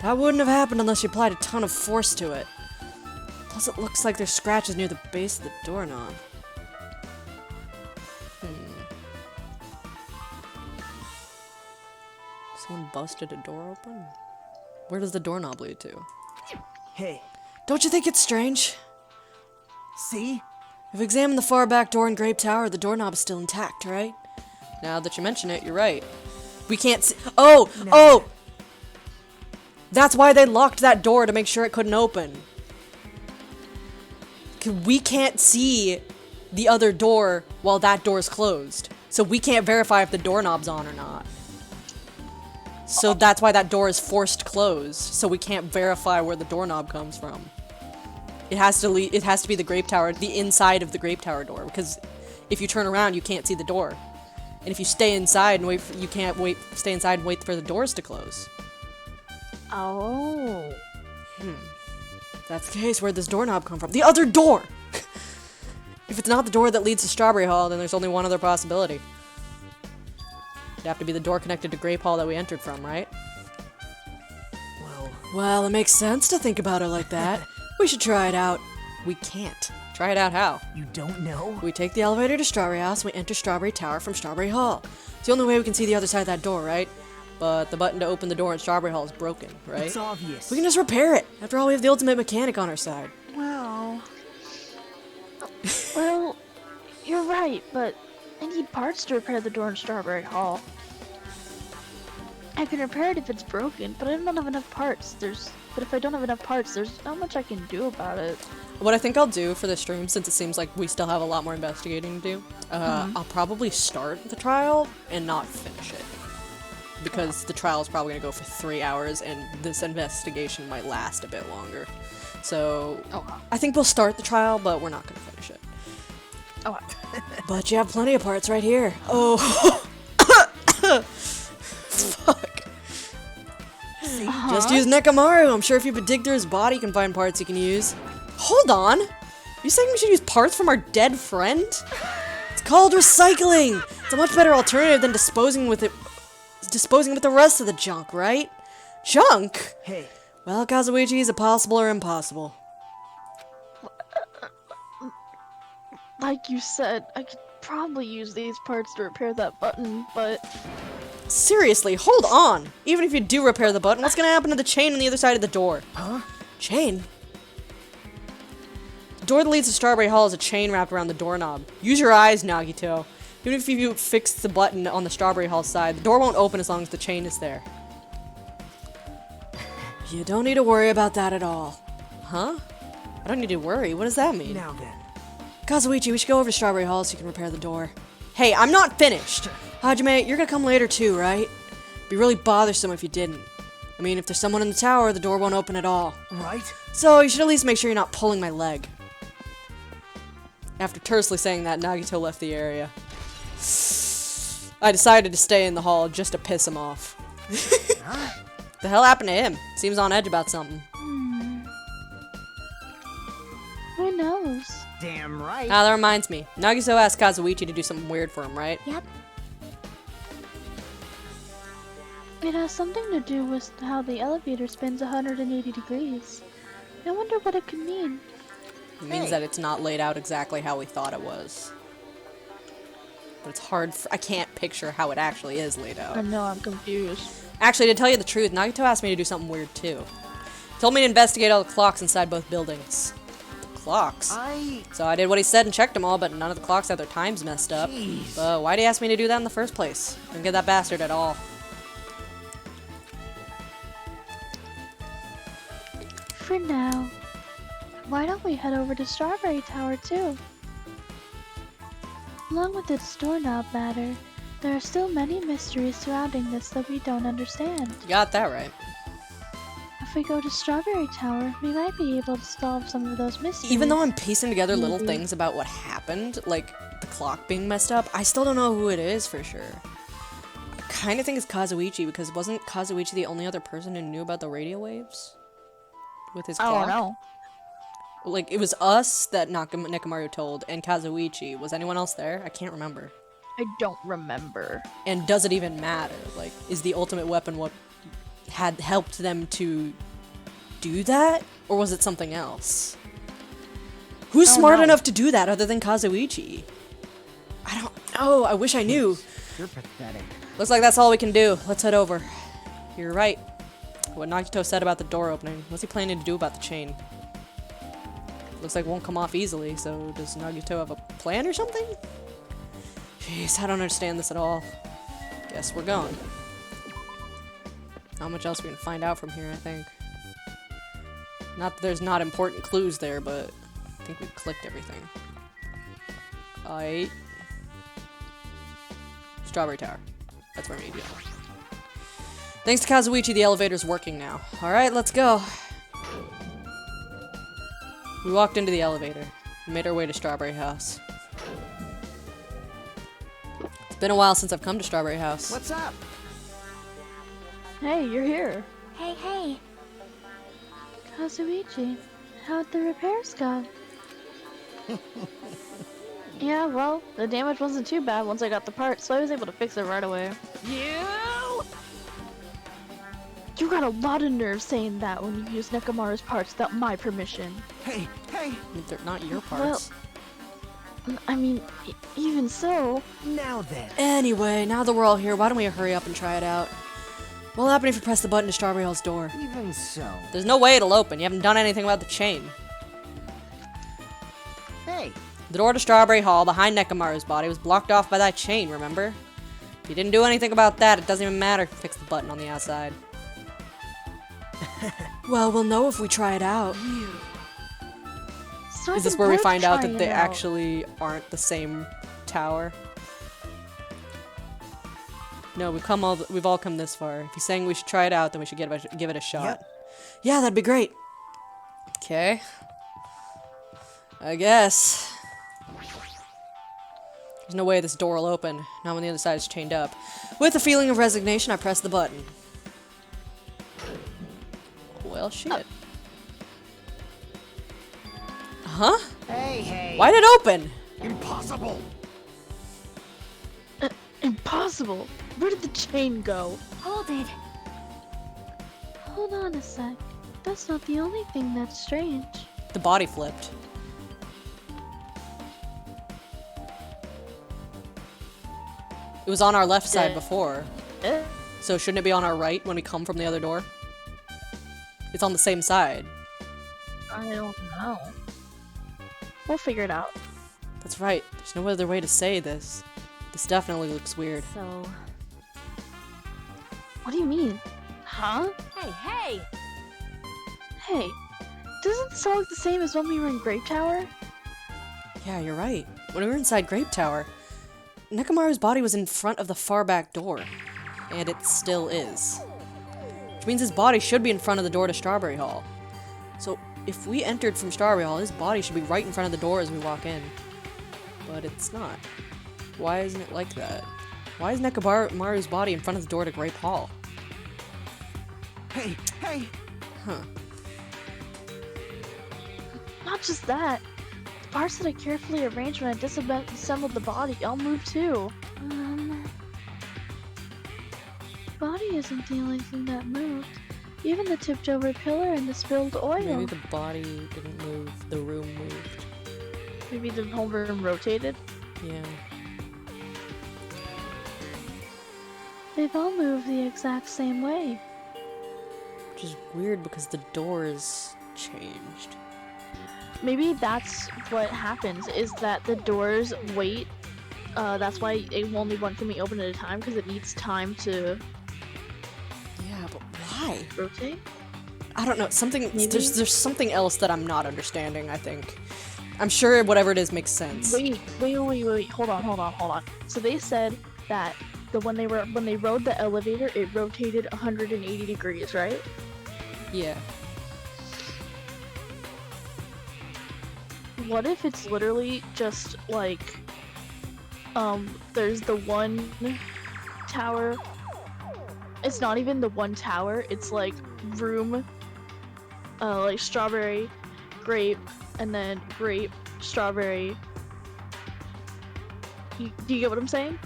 Speaker 1: That wouldn't have happened unless you applied a ton of force to it. Plus it looks like there's scratches near the base of the doorknob. Someone busted a door open? Where does the doorknob lead to?
Speaker 3: Hey,
Speaker 1: Don't you think it's strange?
Speaker 3: see?
Speaker 1: If we examine the far back door in Grape Tower, the doorknob is still intact, right? Now that you mention it, you're right. We can't see- Oh!
Speaker 3: No.
Speaker 1: Oh! That's why they locked that door, to make sure it couldn't open. 'Cause we can't see the other door while that door's closed. So we can't verify if the doorknob's on or not. So that's why that door is forced closed. So we can't verify where the doorknob comes from. It has to be the Grape Tower, the inside of the Grape Tower door, because if you turn around, you can't see the door. And if you stay inside and stay inside and wait for the doors to close.
Speaker 4: Oh.
Speaker 1: If that's the case, where'd this doorknob come from? The other door! If it's not the door that leads to Strawberry Hall, then there's only one other possibility. It'd have to be the door connected to Grape Hall that we entered from, right? Well, it makes sense to think about it like that. We should try it out. We can't. Try it out how?
Speaker 3: You don't know?
Speaker 1: We take the elevator to Strawberry House, and we enter Strawberry Tower from Strawberry Hall. It's the only way we can see the other side of that door, right? But the button to open the door in Strawberry Hall is broken, right?
Speaker 3: It's obvious.
Speaker 1: We can just repair it. After all, we have the ultimate mechanic on our side.
Speaker 4: Wow. Well, you're right, but I need parts to repair the door in Strawberry Hall. I can repair it if it's broken, but I don't have enough parts. But if I don't have enough parts, there's not much I can do about it.
Speaker 1: What I think I'll do for this stream, since it seems like we still have a lot more investigating to do, I'll probably start the trial and not finish it. Because the trial is probably going to go for 3 hours, and this investigation might last a bit longer. So, I think we'll start the trial, but we're not going to finish it.
Speaker 4: Oh,
Speaker 1: But you have plenty of parts right here. Oh. Fuck. Just use Nekomaru. I'm sure if you dig through his body, you can find parts you can use. Hold on. You saying we should use parts from our dead friend? It's called recycling. It's a much better alternative than disposing with the rest of the junk, right? Junk?
Speaker 3: Hey,
Speaker 1: Well, Kazuichi, is it possible or impossible?
Speaker 4: like you said, I could probably use these parts to repair that button, but
Speaker 1: Seriously, hold on. Even if you do repair the button, what's gonna happen to the chain on the other side of the door?
Speaker 3: huh?
Speaker 1: Chain? The door that leads to Strawberry Hall is a chain wrapped around the doorknob. Use your eyes, Nagito. Even if you fix the button on the Strawberry Hall side, the door won't open as long as the chain is there. You don't need to worry about that at all. Huh? I don't need to worry. What does that mean?
Speaker 3: Now then.
Speaker 1: Kazuichi, we should go over to Strawberry Hall so you can repair the door. Hey, I'm not finished! Hajime, you're gonna come later too, right? It'd be really bothersome if you didn't. I mean, if there's someone in the tower, the door won't open at all.
Speaker 3: Right?
Speaker 1: So, you should at least make sure you're not pulling my leg. After tersely saying that, Nagito left the area. I decided to stay in the hall just to piss him off. The hell happened to him? Seems on edge about something.
Speaker 4: Who knows?
Speaker 3: Damn right.
Speaker 1: Ah, that reminds me. Nagito asked Kazuichi to do something weird for him, right?
Speaker 5: Yep.
Speaker 4: It has something to do with how the elevator spins 180 degrees. I wonder what it could mean.
Speaker 1: It means that it's not laid out exactly how we thought it was. But it's hard. I can't picture how it actually is laid out.
Speaker 4: I know, I'm confused.
Speaker 1: Actually, to tell you the truth, Nagito asked me to do something weird too. He told me to investigate all the clocks inside both buildings. The clocks? So I did what he said and checked them all, but none of the clocks had their times messed up.
Speaker 3: Jeez.
Speaker 1: But why'd he ask me to do that in the first place? Didn't get that bastard at all.
Speaker 4: For now, why don't we head over to Strawberry Tower too? Along with its doorknob matter, there are still many mysteries surrounding this that we don't understand.
Speaker 1: You got that right.
Speaker 4: If we go to Strawberry Tower, we might be able to solve some of those mysteries.
Speaker 1: Even though I'm piecing together little
Speaker 4: Maybe.
Speaker 1: things about what happened, like the clock being messed up, I still don't know who it is for sure. I kind of think it's Kazuichi, because wasn't Kazuichi the only other person who knew about the radio waves? With his
Speaker 4: I
Speaker 1: clock?
Speaker 4: don't know.
Speaker 1: Like, it was us that Nekomaru told, and Kazuichi. Was anyone else there? I can't remember.
Speaker 4: I don't remember.
Speaker 1: And does it even matter? Like, is the ultimate weapon what had helped them to do that? Or was it something else? Who's smart
Speaker 4: know.
Speaker 1: enough to do that other than Kazuichi? I don't know. I wish I knew.
Speaker 3: You're pathetic.
Speaker 1: Looks like that's all we can do. Let's head over. You're right. What Nagito said about the door opening. What's he planning to do about the chain? Looks like it won't come off easily, so does Nagito have a plan or something? Jeez, I don't understand this at all. Guess we're going. Not much else we can find out from here, I think. Not that there's not important clues there, but I think we've clicked everything. Strawberry Tower. That's where we need to go. Thanks to Kazuichi, the elevator's working now. Alright, let's go. We walked into the elevator. We made our way to Strawberry House. It's been a while since I've come to Strawberry House.
Speaker 3: What's up?
Speaker 4: Hey, you're here.
Speaker 5: Hey, hey.
Speaker 4: Kazuichi, how'd the repairs go? Yeah, well, the damage wasn't too bad once I got the parts, so I was able to fix it right away. You got a lot of nerve saying that when you use Nekomaru's parts without my permission.
Speaker 3: Hey, hey.
Speaker 1: They're not your parts.
Speaker 4: I mean, even so...
Speaker 3: Now then.
Speaker 1: Anyway, now that we're all here, why don't we hurry up and try it out? What'll happen if you press the button to Strawberry Hall's door?
Speaker 3: Even so.
Speaker 1: There's no way it'll open. You haven't done anything about the chain.
Speaker 3: Hey.
Speaker 1: The door to Strawberry Hall behind Nekomaru's body was blocked off by that chain, remember? If you didn't do anything about that, it doesn't even matter if you fix the button on the outside. Well, we'll know if we try it out.
Speaker 4: It's not
Speaker 1: Is this
Speaker 4: even
Speaker 1: where we
Speaker 4: worth
Speaker 1: find out
Speaker 4: trying
Speaker 1: that they
Speaker 4: it out.
Speaker 1: actually aren't the same tower? No, we've all come this far. If he's saying we should try it out, then we should give it a shot.
Speaker 3: Yep.
Speaker 1: Yeah, that'd be great. Okay. I guess. There's no way this door will open, not when the other side is chained up. With a feeling of resignation, I press the button. Well, shit. Huh?
Speaker 3: Hey, hey.
Speaker 1: Why'd it open?
Speaker 3: Impossible.
Speaker 4: Impossible! Where did the chain go?
Speaker 5: Hold it.
Speaker 4: Hold on a sec. That's not the only thing that's strange.
Speaker 1: The body flipped. It was on our left side before.
Speaker 4: Eh?
Speaker 1: So shouldn't it be on our right when we come from the other door? It's on the same side.
Speaker 4: I don't know. We'll figure it out.
Speaker 1: That's right. There's no other way to say this. This definitely looks weird.
Speaker 5: So,
Speaker 4: What do you mean? Huh?
Speaker 5: hey, hey.
Speaker 4: Hey, doesn't this all look the same as when we were in Grape Tower?
Speaker 1: Yeah, you're right. When we were inside Grape Tower, Nekomaru's body was in front of the far back door. And it still is. Which means his body should be in front of the door to Strawberry Hall. So, if we entered from Strawberry Hall, his body should be right in front of the door as we walk in. But it's not. Why isn't it like that? Why is Nekomaru's body in front of the door to Grape Hall?
Speaker 3: Hey, hey!
Speaker 1: Huh.
Speaker 4: Not just that. The parts that I carefully arranged when I disassembled the body all moved too. Body isn't the only thing that moved. Even the tipped over pillar and the spilled oil.
Speaker 1: Maybe the body didn't move, the room moved.
Speaker 4: Maybe the whole room rotated.
Speaker 1: Yeah.
Speaker 4: They've all moved the exact same way.
Speaker 1: Which is weird because the doors changed.
Speaker 4: Maybe that's what happens, is that the doors wait. That's why only one can be opened at a time, because it needs time to
Speaker 1: Yeah, but why?
Speaker 4: rotate.
Speaker 1: I don't know. Something
Speaker 4: Maybe.
Speaker 1: there's something else that I'm not understanding, I think. I'm sure whatever it is makes sense.
Speaker 4: Wait. Hold on. So they said that when they rode the elevator, it rotated 180 degrees, right?
Speaker 1: Yeah.
Speaker 4: What if it's literally just like, there's the one tower. It's not even the one tower. It's like room, like strawberry, grape, and then grape, strawberry. Do you get what I'm saying?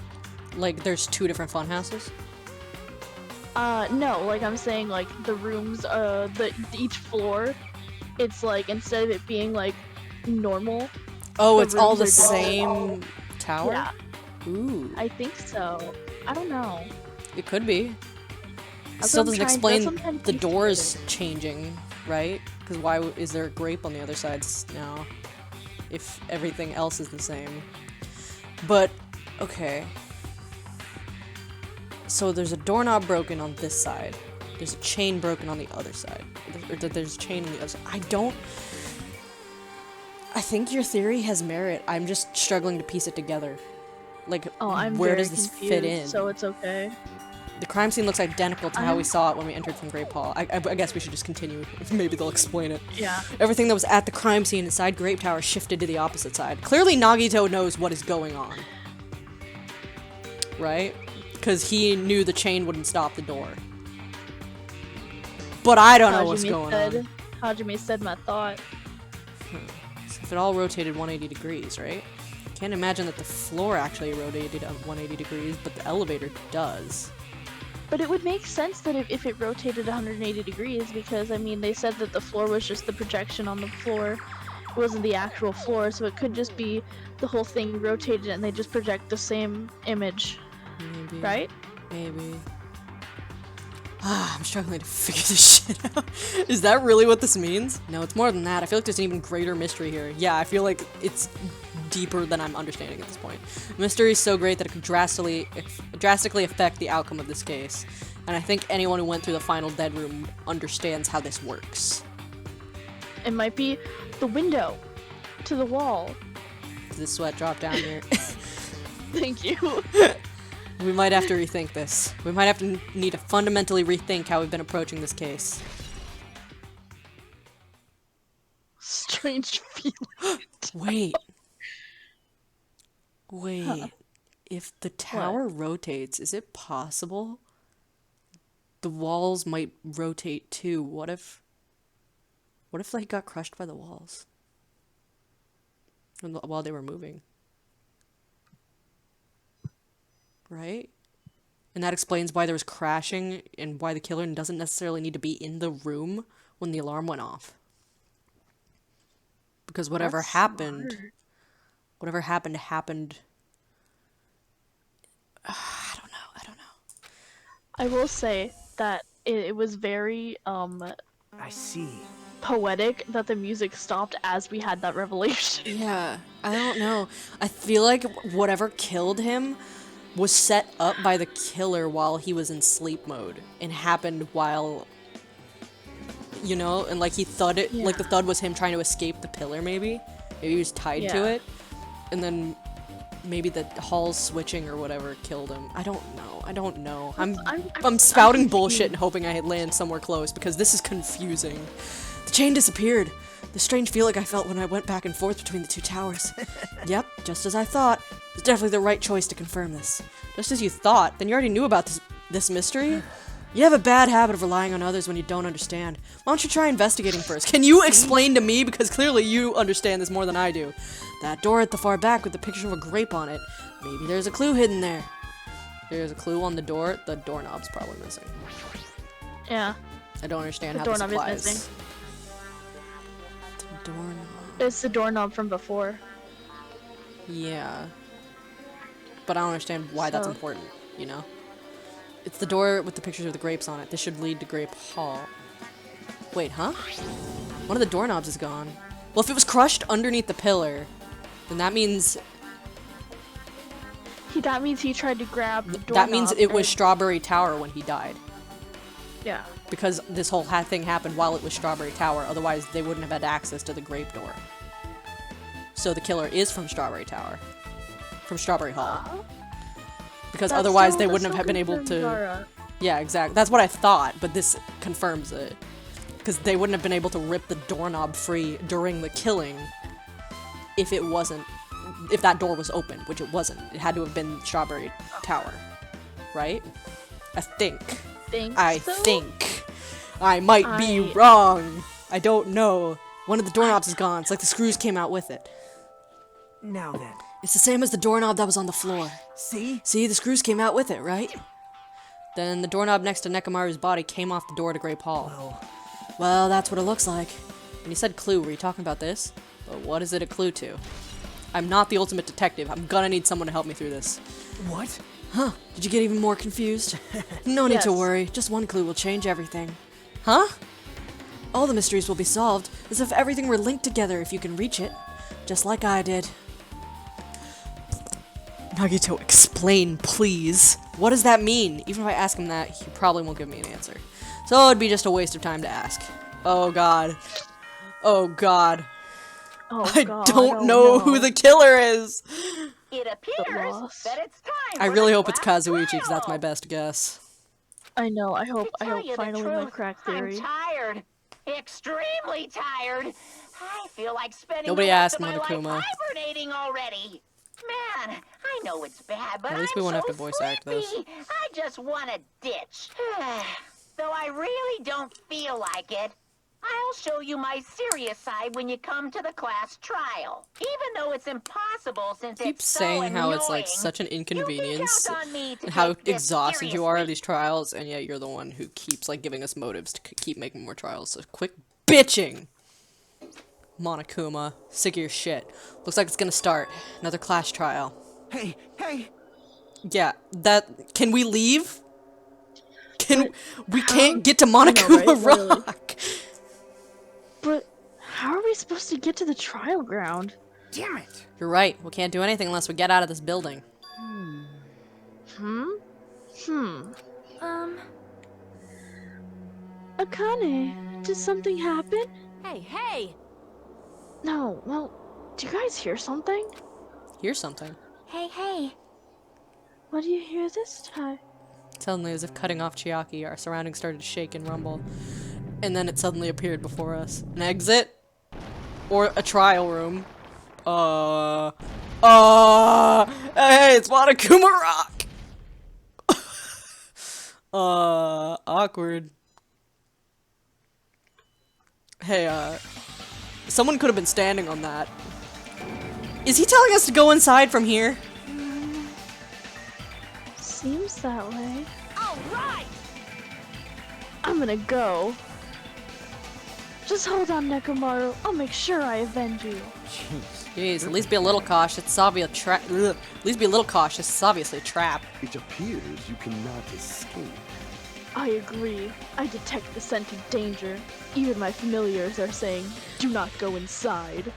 Speaker 1: Like there's two different fun houses?
Speaker 4: No, like I'm saying, like the rooms, each floor, it's like, instead of it being like normal.
Speaker 1: Oh,
Speaker 4: The
Speaker 1: it's all the
Speaker 4: rooms are
Speaker 1: same tower?
Speaker 4: Yeah,
Speaker 1: Ooh.
Speaker 4: I think so. I don't know.
Speaker 1: It could be. It
Speaker 4: That's
Speaker 1: still
Speaker 4: what I'm
Speaker 1: doesn't
Speaker 4: trying- that's
Speaker 1: explain
Speaker 4: what I'm trying to
Speaker 1: the
Speaker 4: piece
Speaker 1: doors
Speaker 4: together.
Speaker 1: changing, right? Because why is there a grape on the other side now? If everything else is the same. But, okay. So there's a doorknob broken on this side. There's a chain broken on the other side. There's a chain on the other side. I think your theory has merit. I'm just struggling to piece it together. Like,
Speaker 4: Oh, I'm
Speaker 1: where
Speaker 4: very
Speaker 1: does this
Speaker 4: confused,
Speaker 1: fit in?
Speaker 4: so it's okay.
Speaker 1: The crime scene looks identical to how we
Speaker 4: I'm-
Speaker 1: saw it when we entered from Grape Hall. I guess we should just continue. Maybe they'll explain it.
Speaker 4: Yeah.
Speaker 1: Everything that was at the crime scene inside Grape Tower shifted to the opposite side. Clearly Nagito knows what is going on. Right? Because he knew the chain wouldn't stop the door. But I don't know what's going on.
Speaker 4: Hajime said my thought.
Speaker 1: So if it all rotated 180 degrees, right? Can't imagine that the floor actually rotated 180 degrees, but the elevator does.
Speaker 4: But it would make sense that if it rotated 180 degrees, because, I mean, they said that the floor was just the projection on the floor. It wasn't the actual floor, so it could just be the whole thing rotated and they just project the same image,
Speaker 1: Maybe.
Speaker 4: right?
Speaker 1: Maybe. I'm struggling to figure this shit out. Is that really what this means? No, it's more than that. I feel like there's an even greater mystery here. Yeah, I feel like it's deeper than I'm understanding at this point. The mystery is so great that it could drastically affect the outcome of this case. And I think anyone who went through the final dead room understands how this works.
Speaker 4: It might be the window to the wall.
Speaker 1: Does the sweat drop down here?
Speaker 4: Thank you.
Speaker 1: We might have to rethink this. We might have to need to fundamentally rethink how we've been approaching this case.
Speaker 4: Strange feeling.
Speaker 1: Wait. Wait. If the tower rotates, is it possible the walls might rotate too? What if they got crushed by the walls while they were moving? Right? And that explains why there was crashing and why the killer doesn't necessarily need to be in the room when the alarm went off. Because whatever
Speaker 4: That's
Speaker 1: happened,
Speaker 4: smart.
Speaker 1: whatever happened happened. I don't know.
Speaker 4: I will say that it was very
Speaker 3: I see.
Speaker 4: poetic that the music stopped as we had that revelation.
Speaker 1: Yeah, I don't know. I feel like whatever killed him was set up by the killer while he was in sleep mode and happened while, you know, and like he thud it, like the thud was him trying to escape the pillar. Maybe he was tied to
Speaker 4: Yeah.
Speaker 1: it, and then maybe the hall switching or whatever killed him. I don't know. I'm spouting bullshit and hoping I land somewhere close because this is confusing. The chain disappeared. The strange feeling I felt when I went back and forth between the two towers. Yep, just as I thought. It's definitely the right choice to confirm this. Just as you thought? Then you already knew about this mystery? You have a bad habit of relying on others when you don't understand. Why don't you try investigating first? Can you explain to me? Because clearly you understand this more than I do. That door at the far back with the picture of a grape on it. Maybe there's a clue hidden there. There's a clue on the door. The doorknob's probably missing.
Speaker 4: Yeah.
Speaker 1: I don't understand
Speaker 4: The
Speaker 1: how this
Speaker 4: doorknob
Speaker 1: applies.
Speaker 4: is missing.
Speaker 1: The doorknob.
Speaker 4: It's the doorknob from before.
Speaker 1: Yeah. But I don't understand why that's
Speaker 4: So-
Speaker 1: important, you know? It's the door with the pictures of the grapes on it. This should lead to Grape Hall. Wait, huh? One of the doorknobs is gone. Well, if it was crushed underneath the pillar, then that means
Speaker 4: That means he tried to grab the doorknob.
Speaker 1: that means it was
Speaker 4: and-
Speaker 1: Strawberry Tower when he died.
Speaker 4: Yeah.
Speaker 1: Because this whole thing happened while it was Strawberry Tower, otherwise they wouldn't have had access to the grape door. So the killer is from Strawberry Tower. From Strawberry Hall. Because otherwise they wouldn't have been able to... Yeah, exactly. That's what I thought, but this confirms it. Because they wouldn't have been able to rip the doorknob free during the killing if it wasn't... If that door was open, which it wasn't. It had to have been Strawberry Tower. Right? I think. I think. I might be wrong. I don't know. One of the doorknobs is gone. It's like the screws came out with it.
Speaker 3: Now then.
Speaker 1: It's the same as the doorknob that was on the floor.
Speaker 3: See?
Speaker 1: See, the screws came out with it, right? Then the doorknob next to Nekomaru's body came off the door to Grape Hall. Well, that's what it looks like. When you said clue, were you talking about this? But what is it a clue to? I'm not the ultimate detective. I'm gonna need someone to help me through this.
Speaker 3: What?
Speaker 1: Huh? Did you get even more confused? No need to
Speaker 4: Yes.
Speaker 1: worry. Just one clue will change everything. Huh? All the mysteries will be solved, as if everything were linked together if you can reach it. Just like I did. Nagito, explain, please. What does that mean? Even if I ask him that, he probably won't give me an answer. So it'd be just a waste of time to ask. Oh god. Oh god.
Speaker 4: Oh,
Speaker 1: I
Speaker 4: God,
Speaker 1: don't
Speaker 4: oh,
Speaker 1: know
Speaker 4: no.
Speaker 1: who the killer is!
Speaker 6: It appears
Speaker 4: loss.
Speaker 6: that it's time.
Speaker 1: I
Speaker 6: for
Speaker 1: really
Speaker 6: the
Speaker 1: hope it's
Speaker 6: class
Speaker 1: Kazuichi, because that's my
Speaker 6: trial.
Speaker 1: best guess.
Speaker 4: I know. I hope.
Speaker 6: To
Speaker 4: I
Speaker 6: tell
Speaker 4: hope
Speaker 6: you the
Speaker 4: finally my
Speaker 6: truth,
Speaker 4: crack
Speaker 6: I'm
Speaker 4: theory.
Speaker 6: tired. Extremely tired. I feel like spending
Speaker 1: Nobody
Speaker 6: the rest
Speaker 1: asked
Speaker 6: of my
Speaker 1: Monokuma.
Speaker 6: life hibernating already. Man, I know it's bad, but
Speaker 1: At least we
Speaker 6: I'm
Speaker 1: won't have
Speaker 6: so
Speaker 1: to voice act this.
Speaker 6: sleepy. I just want to ditch. Though I really don't feel like it. I'll show you my serious side when you come to the class trial. Even though it's impossible since
Speaker 1: Keep
Speaker 6: it's so
Speaker 1: saying how it's like
Speaker 6: annoying,
Speaker 1: such an
Speaker 6: you can
Speaker 1: inconvenience
Speaker 6: count on me to
Speaker 1: and how
Speaker 6: take this
Speaker 1: exhausted you are of
Speaker 6: seriously.
Speaker 1: these trials, and yet you're the one who keeps like giving us motives to keep making more trials. So quit bitching, Monokuma. Sick of your shit. Looks like it's gonna start another class trial.
Speaker 3: Hey, hey!
Speaker 1: Yeah, that. Can we leave? We can't get to
Speaker 4: I know,
Speaker 1: Monokuma
Speaker 4: right? Literally.
Speaker 1: Rock.
Speaker 4: But how are we supposed to get to the trial ground?
Speaker 3: Damn it!
Speaker 1: You're right. We can't do anything unless we get out of this building.
Speaker 4: Akane, did something happen?
Speaker 5: Hey, hey!
Speaker 4: No. Well, do you guys hear something?
Speaker 1: Here's something.
Speaker 5: Hey, hey!
Speaker 4: What do you hear this time?
Speaker 1: Suddenly, as if cutting off Chiaki, our surroundings started to shake and rumble. And then it suddenly appeared before us. An exit? Or a trial room? Hey, it's Monokuma Rock! Awkward. Hey, someone could have been standing on that. Is he telling us to go inside from here?
Speaker 4: Seems that way.
Speaker 6: All right.
Speaker 4: I'm gonna go. Just hold on, Nekomaru. I'll make sure I avenge you.
Speaker 1: Jeez, at least be a little cautious. It's obviously at least be a little cautious. It's obviously a trap.
Speaker 7: It appears you cannot escape.
Speaker 4: I agree. I detect the scent of danger. Even my familiars are saying, do not go inside.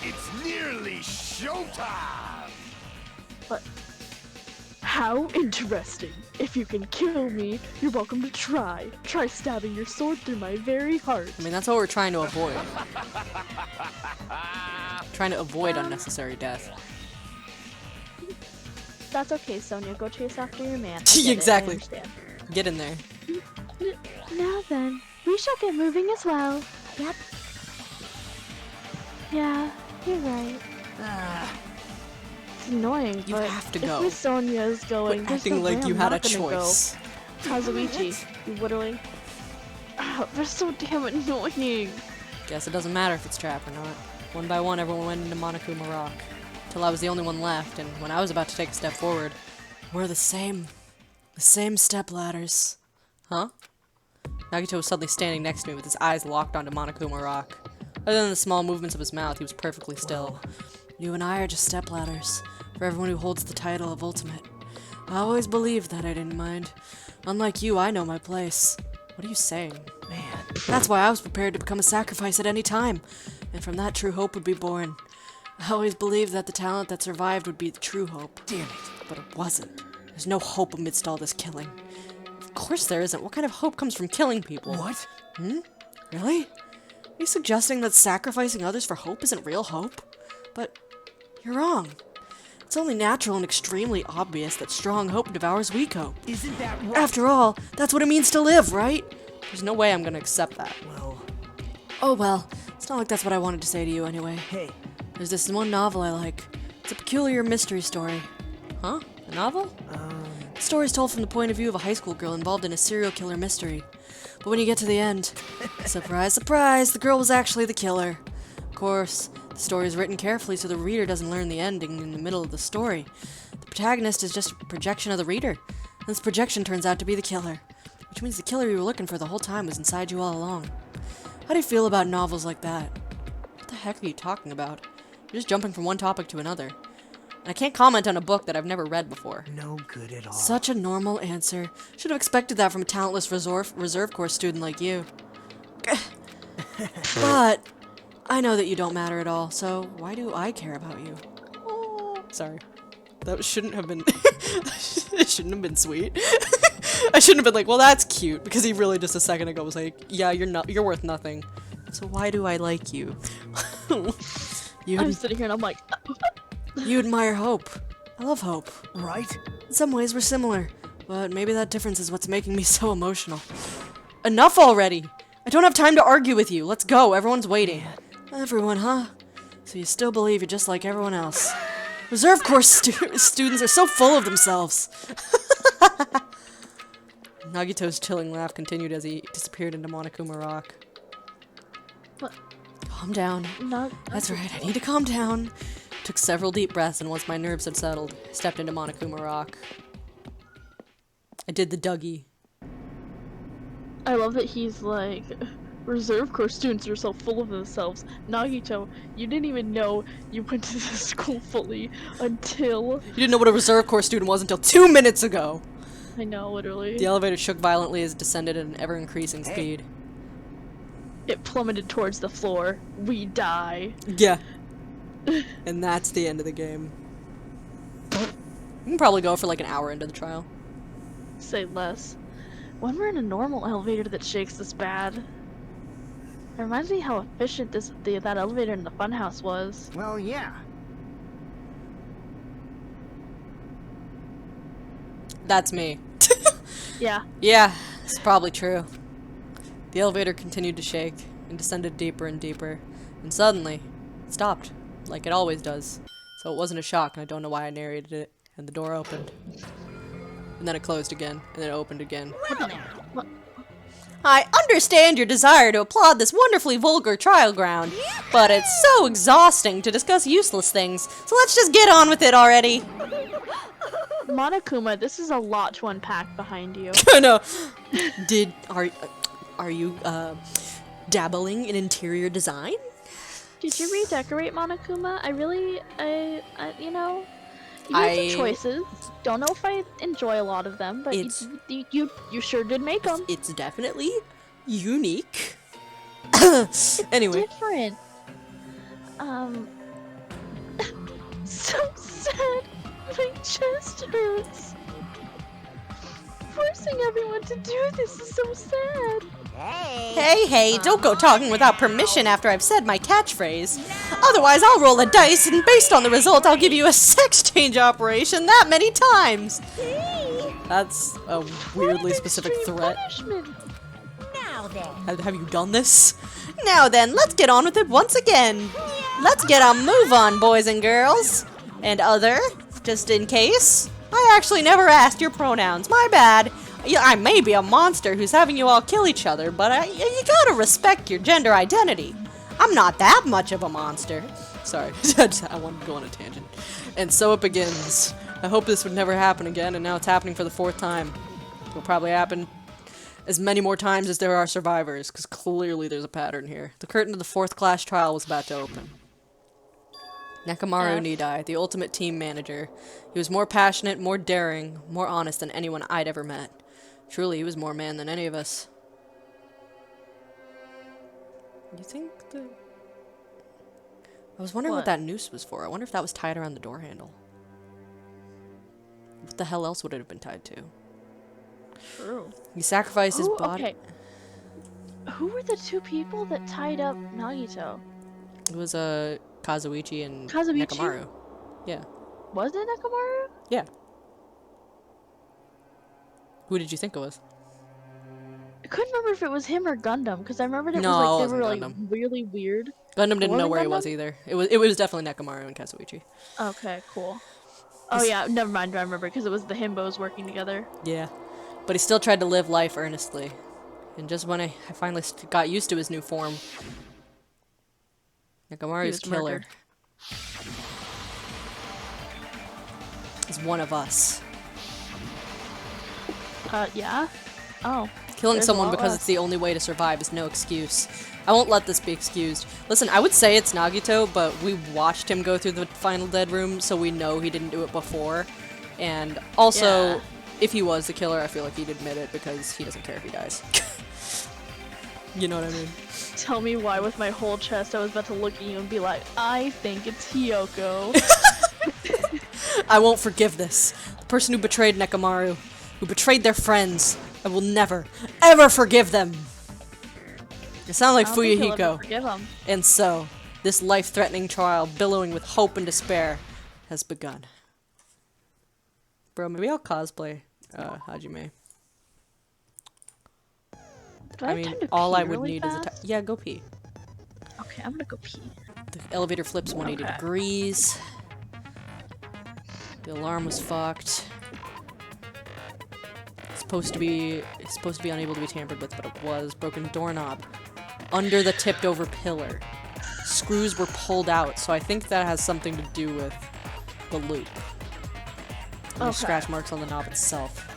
Speaker 7: It's nearly showtime!
Speaker 4: But how interesting. If you can kill me, you're welcome to try. Try stabbing your sword through my very heart.
Speaker 1: I mean, that's what we're trying to avoid. Trying to avoid unnecessary death.
Speaker 4: That's okay, Sonia. Go chase after your man.
Speaker 1: Exactly.
Speaker 4: I understand.
Speaker 1: Get in there.
Speaker 4: Now then, we shall get moving as well.
Speaker 5: Yep.
Speaker 4: Yeah, you're right. It's annoying,
Speaker 1: You
Speaker 4: but
Speaker 1: have to
Speaker 4: if
Speaker 1: go.
Speaker 4: Miss Sonia is going,
Speaker 1: Quit
Speaker 4: there's
Speaker 1: acting
Speaker 4: no way
Speaker 1: like you
Speaker 4: I'm
Speaker 1: had a
Speaker 4: not gonna go.
Speaker 1: choice.
Speaker 4: Kazuichi, you literally. They're so damn annoying.
Speaker 1: Guess it doesn't matter if it's trap or not. One by one, everyone went into Monokuma Rock. Till I was the only one left, and when I was about to take a step forward, we're the same. The same step ladders. Huh? Nagito was suddenly standing next to me with his eyes locked onto Monokuma Rock. Other than the small movements of his mouth, he was perfectly still. You and I are just step ladders for everyone who holds the title of Ultimate. I always believed that I didn't mind. Unlike you, I know my place. What are you saying?
Speaker 3: Man.
Speaker 1: That's why I was prepared to become a sacrifice at any time. And from that, true hope would be born. I always believed that the talent that survived would be the true hope.
Speaker 3: Damn it.
Speaker 1: But it wasn't. There's no hope amidst all this killing. Of course there isn't. What kind of hope comes from killing people?
Speaker 3: What?
Speaker 1: Really? Are you suggesting that sacrificing others for hope isn't real hope? But you're wrong. It's only natural and extremely obvious that strong hope devours weak hope.
Speaker 3: Isn't that right?
Speaker 1: After all, that's what it means to live, right? There's no way I'm gonna accept that.
Speaker 3: Well,
Speaker 1: Oh well, it's not like that's what I wanted to say to you anyway.
Speaker 3: hey.
Speaker 1: There's this one novel I like. It's a peculiar mystery story. Huh? A novel? The story's told from the point of view of a high school girl involved in a serial killer mystery. But when you get to the end, surprise, surprise, the girl was actually the killer. Of course, the story is written carefully so the reader doesn't learn the ending in the middle of the story. The protagonist is just a projection of the reader. And this projection turns out to be the killer. Which means the killer you were looking for the whole time was inside you all along. How do you feel about novels like that? What the heck are you talking about? You're just jumping from one topic to another. And I can't comment on a book that I've never read before.
Speaker 3: No good at all.
Speaker 1: Such a normal answer. Should have expected that from a talentless reserve corps student like you. But I know that you don't matter at all, so why do I care about you? Sorry. That shouldn't have been it shouldn't have been sweet. I shouldn't have been like, well, that's cute, because he really just a second ago was like, yeah, you're worth nothing. So why do I like you?
Speaker 4: I'm sitting here and I'm like,
Speaker 1: You admire hope. I love hope.
Speaker 3: Right?
Speaker 1: In some ways we're similar, but maybe that difference is what's making me so emotional. Enough already! I don't have time to argue with you. Let's go. Everyone's waiting. Everyone, huh? So you still believe you're just like everyone else. Reserve Corps students are so full of themselves. Nagito's chilling laugh continued as he disappeared into Monokuma Rock.
Speaker 4: What?
Speaker 1: Calm down.
Speaker 4: not.
Speaker 1: That's right, I need to calm down. Took several deep breaths, and once my nerves had settled, I stepped into Monokuma Rock. I did the Dougie.
Speaker 4: I love that he's like, Reserve Corps students are so full of themselves. Nagito, you didn't even know you went to this school fully until...
Speaker 1: You didn't know what a Reserve Corps student was until 2 minutes ago!
Speaker 4: I know, literally.
Speaker 1: The elevator shook violently as it descended at an ever-increasing speed.
Speaker 4: It plummeted towards the floor. We die.
Speaker 1: Yeah. And that's the end of the game. You can probably go for like an hour into the trial.
Speaker 4: Say less. When we're in a normal elevator that shakes this bad. It reminds me how efficient that elevator in the funhouse was.
Speaker 3: Well, yeah.
Speaker 1: That's me.
Speaker 4: Yeah.
Speaker 1: Yeah, it's probably true. The elevator continued to shake and descended deeper and deeper. And suddenly, it stopped, like it always does. So it wasn't a shock, and I don't know why I narrated it. And the door opened. And then it closed again, and then it opened again.
Speaker 4: What?
Speaker 1: I understand your desire to applaud this wonderfully vulgar trial ground, but it's so exhausting to discuss useless things, so let's just get on with it already.
Speaker 4: Monokuma, this is a lot to unpack behind you.
Speaker 1: No. Are you dabbling in interior design?
Speaker 4: Did you redecorate Monokuma? You know, you made some choices. Don't know if I enjoy a lot of them, but you sure did make them.
Speaker 1: It's definitely unique. Anyway.
Speaker 4: Different. So sad. My chest hurts. Forcing everyone to do this is so sad.
Speaker 1: Hey, don't go talking without permission after I've said my catchphrase. Otherwise, I'll roll a dice, and based on the result, I'll give you a sex change operation that many times. That's a weirdly specific threat.
Speaker 4: Punishment.
Speaker 5: Now then.
Speaker 1: Have you done this? Now then, let's get on with it once again. Let's get a move on, boys and girls. And other, just in case. I actually never asked your pronouns, my bad. Yeah, I may be a monster who's having you all kill each other, but you gotta respect your gender identity. I'm not that much of a monster. Sorry, I wanted to go on a tangent. And so it begins. I hope this would never happen again, and now it's happening for the 4th time. It'll probably happen as many more times as there are survivors, because clearly there's a pattern here. The curtain to the 4th class trial was about to open. Nekomaru Nidai, the ultimate team manager. He was more passionate, more daring, more honest than anyone I'd ever met. Truly, he was more man than any of us. You think the... I was wondering what that noose was for. I wonder if that was tied around the door handle. What the hell else would it have been tied to?
Speaker 4: True.
Speaker 1: He sacrificed his body.
Speaker 4: Okay. Who were the 2 people that tied up Nagito?
Speaker 1: It was Kazuichi and
Speaker 4: Kazuichi?
Speaker 1: Nekomaru. Yeah.
Speaker 4: Was it Nekomaru?
Speaker 1: Yeah. Who did you think it was?
Speaker 4: I couldn't remember if it was him or Gundam, because I remember it
Speaker 1: No,
Speaker 4: was
Speaker 1: it
Speaker 4: like they were like
Speaker 1: wasn't
Speaker 4: really weird.
Speaker 1: Gundam didn't know
Speaker 4: wasn't
Speaker 1: where he
Speaker 4: Gundam?
Speaker 1: was either. It was definitely Nekomaru and Kazuichi.
Speaker 4: Okay, cool. Oh yeah, never mind. I remember because it was the himbos working together.
Speaker 1: Yeah. But he still tried to live life earnestly. And just when I finally got used to his new form, Nekomaru's killer is one of us.
Speaker 4: Yeah? Oh.
Speaker 1: Killing
Speaker 4: There's a
Speaker 1: someone
Speaker 4: lot
Speaker 1: because
Speaker 4: less.
Speaker 1: it's the only way to survive is no excuse. I won't let this be excused. Listen, I would say it's Nagito, but we watched him go through the final dead room, so we know he didn't do it before. And also,
Speaker 4: Yeah.
Speaker 1: if he was the killer, I feel like he'd admit it because he doesn't care if he dies. You know what I mean?
Speaker 4: Tell me why with my whole chest I was about to look at you and be like, I think it's Hiyoko.
Speaker 1: I won't forgive this. The person who betrayed Nekomaru, who betrayed their friends, I will never, ever forgive them. You sound like
Speaker 4: I don't think he'll ever
Speaker 1: Fuyuhiko.
Speaker 4: forgive him.
Speaker 1: And so, this life-threatening trial, billowing with hope and despair, has begun. Bro, maybe I'll cosplay Hajime.
Speaker 4: Do I
Speaker 1: I
Speaker 4: have
Speaker 1: mean,
Speaker 4: time to
Speaker 1: all
Speaker 4: pee
Speaker 1: I would
Speaker 4: really
Speaker 1: need is a
Speaker 4: fast?
Speaker 1: yeah, go pee.
Speaker 4: Okay, I'm gonna go pee.
Speaker 1: The elevator flips 180
Speaker 4: Okay.
Speaker 1: degrees. The alarm was fucked. It's supposed to be unable to be tampered with, but it was. Broken doorknob. Under the tipped over pillar. Screws were pulled out, so I think that has something to do with the loop. And there's
Speaker 4: Okay.
Speaker 1: scratch marks on the knob itself.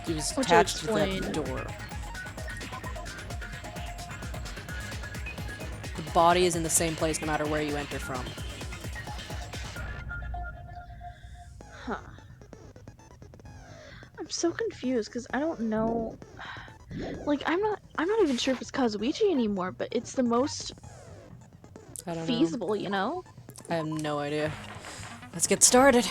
Speaker 1: It was
Speaker 4: Which will
Speaker 1: attached to that
Speaker 4: explain.
Speaker 1: door. The body is in the same place no matter where you enter from.
Speaker 4: Huh. I'm so confused because I don't know. Like I'm not even sure if it's Kazuichi anymore, but it's the most
Speaker 1: I don't know.
Speaker 4: feasible, you know?
Speaker 1: I have no idea. Let's get started.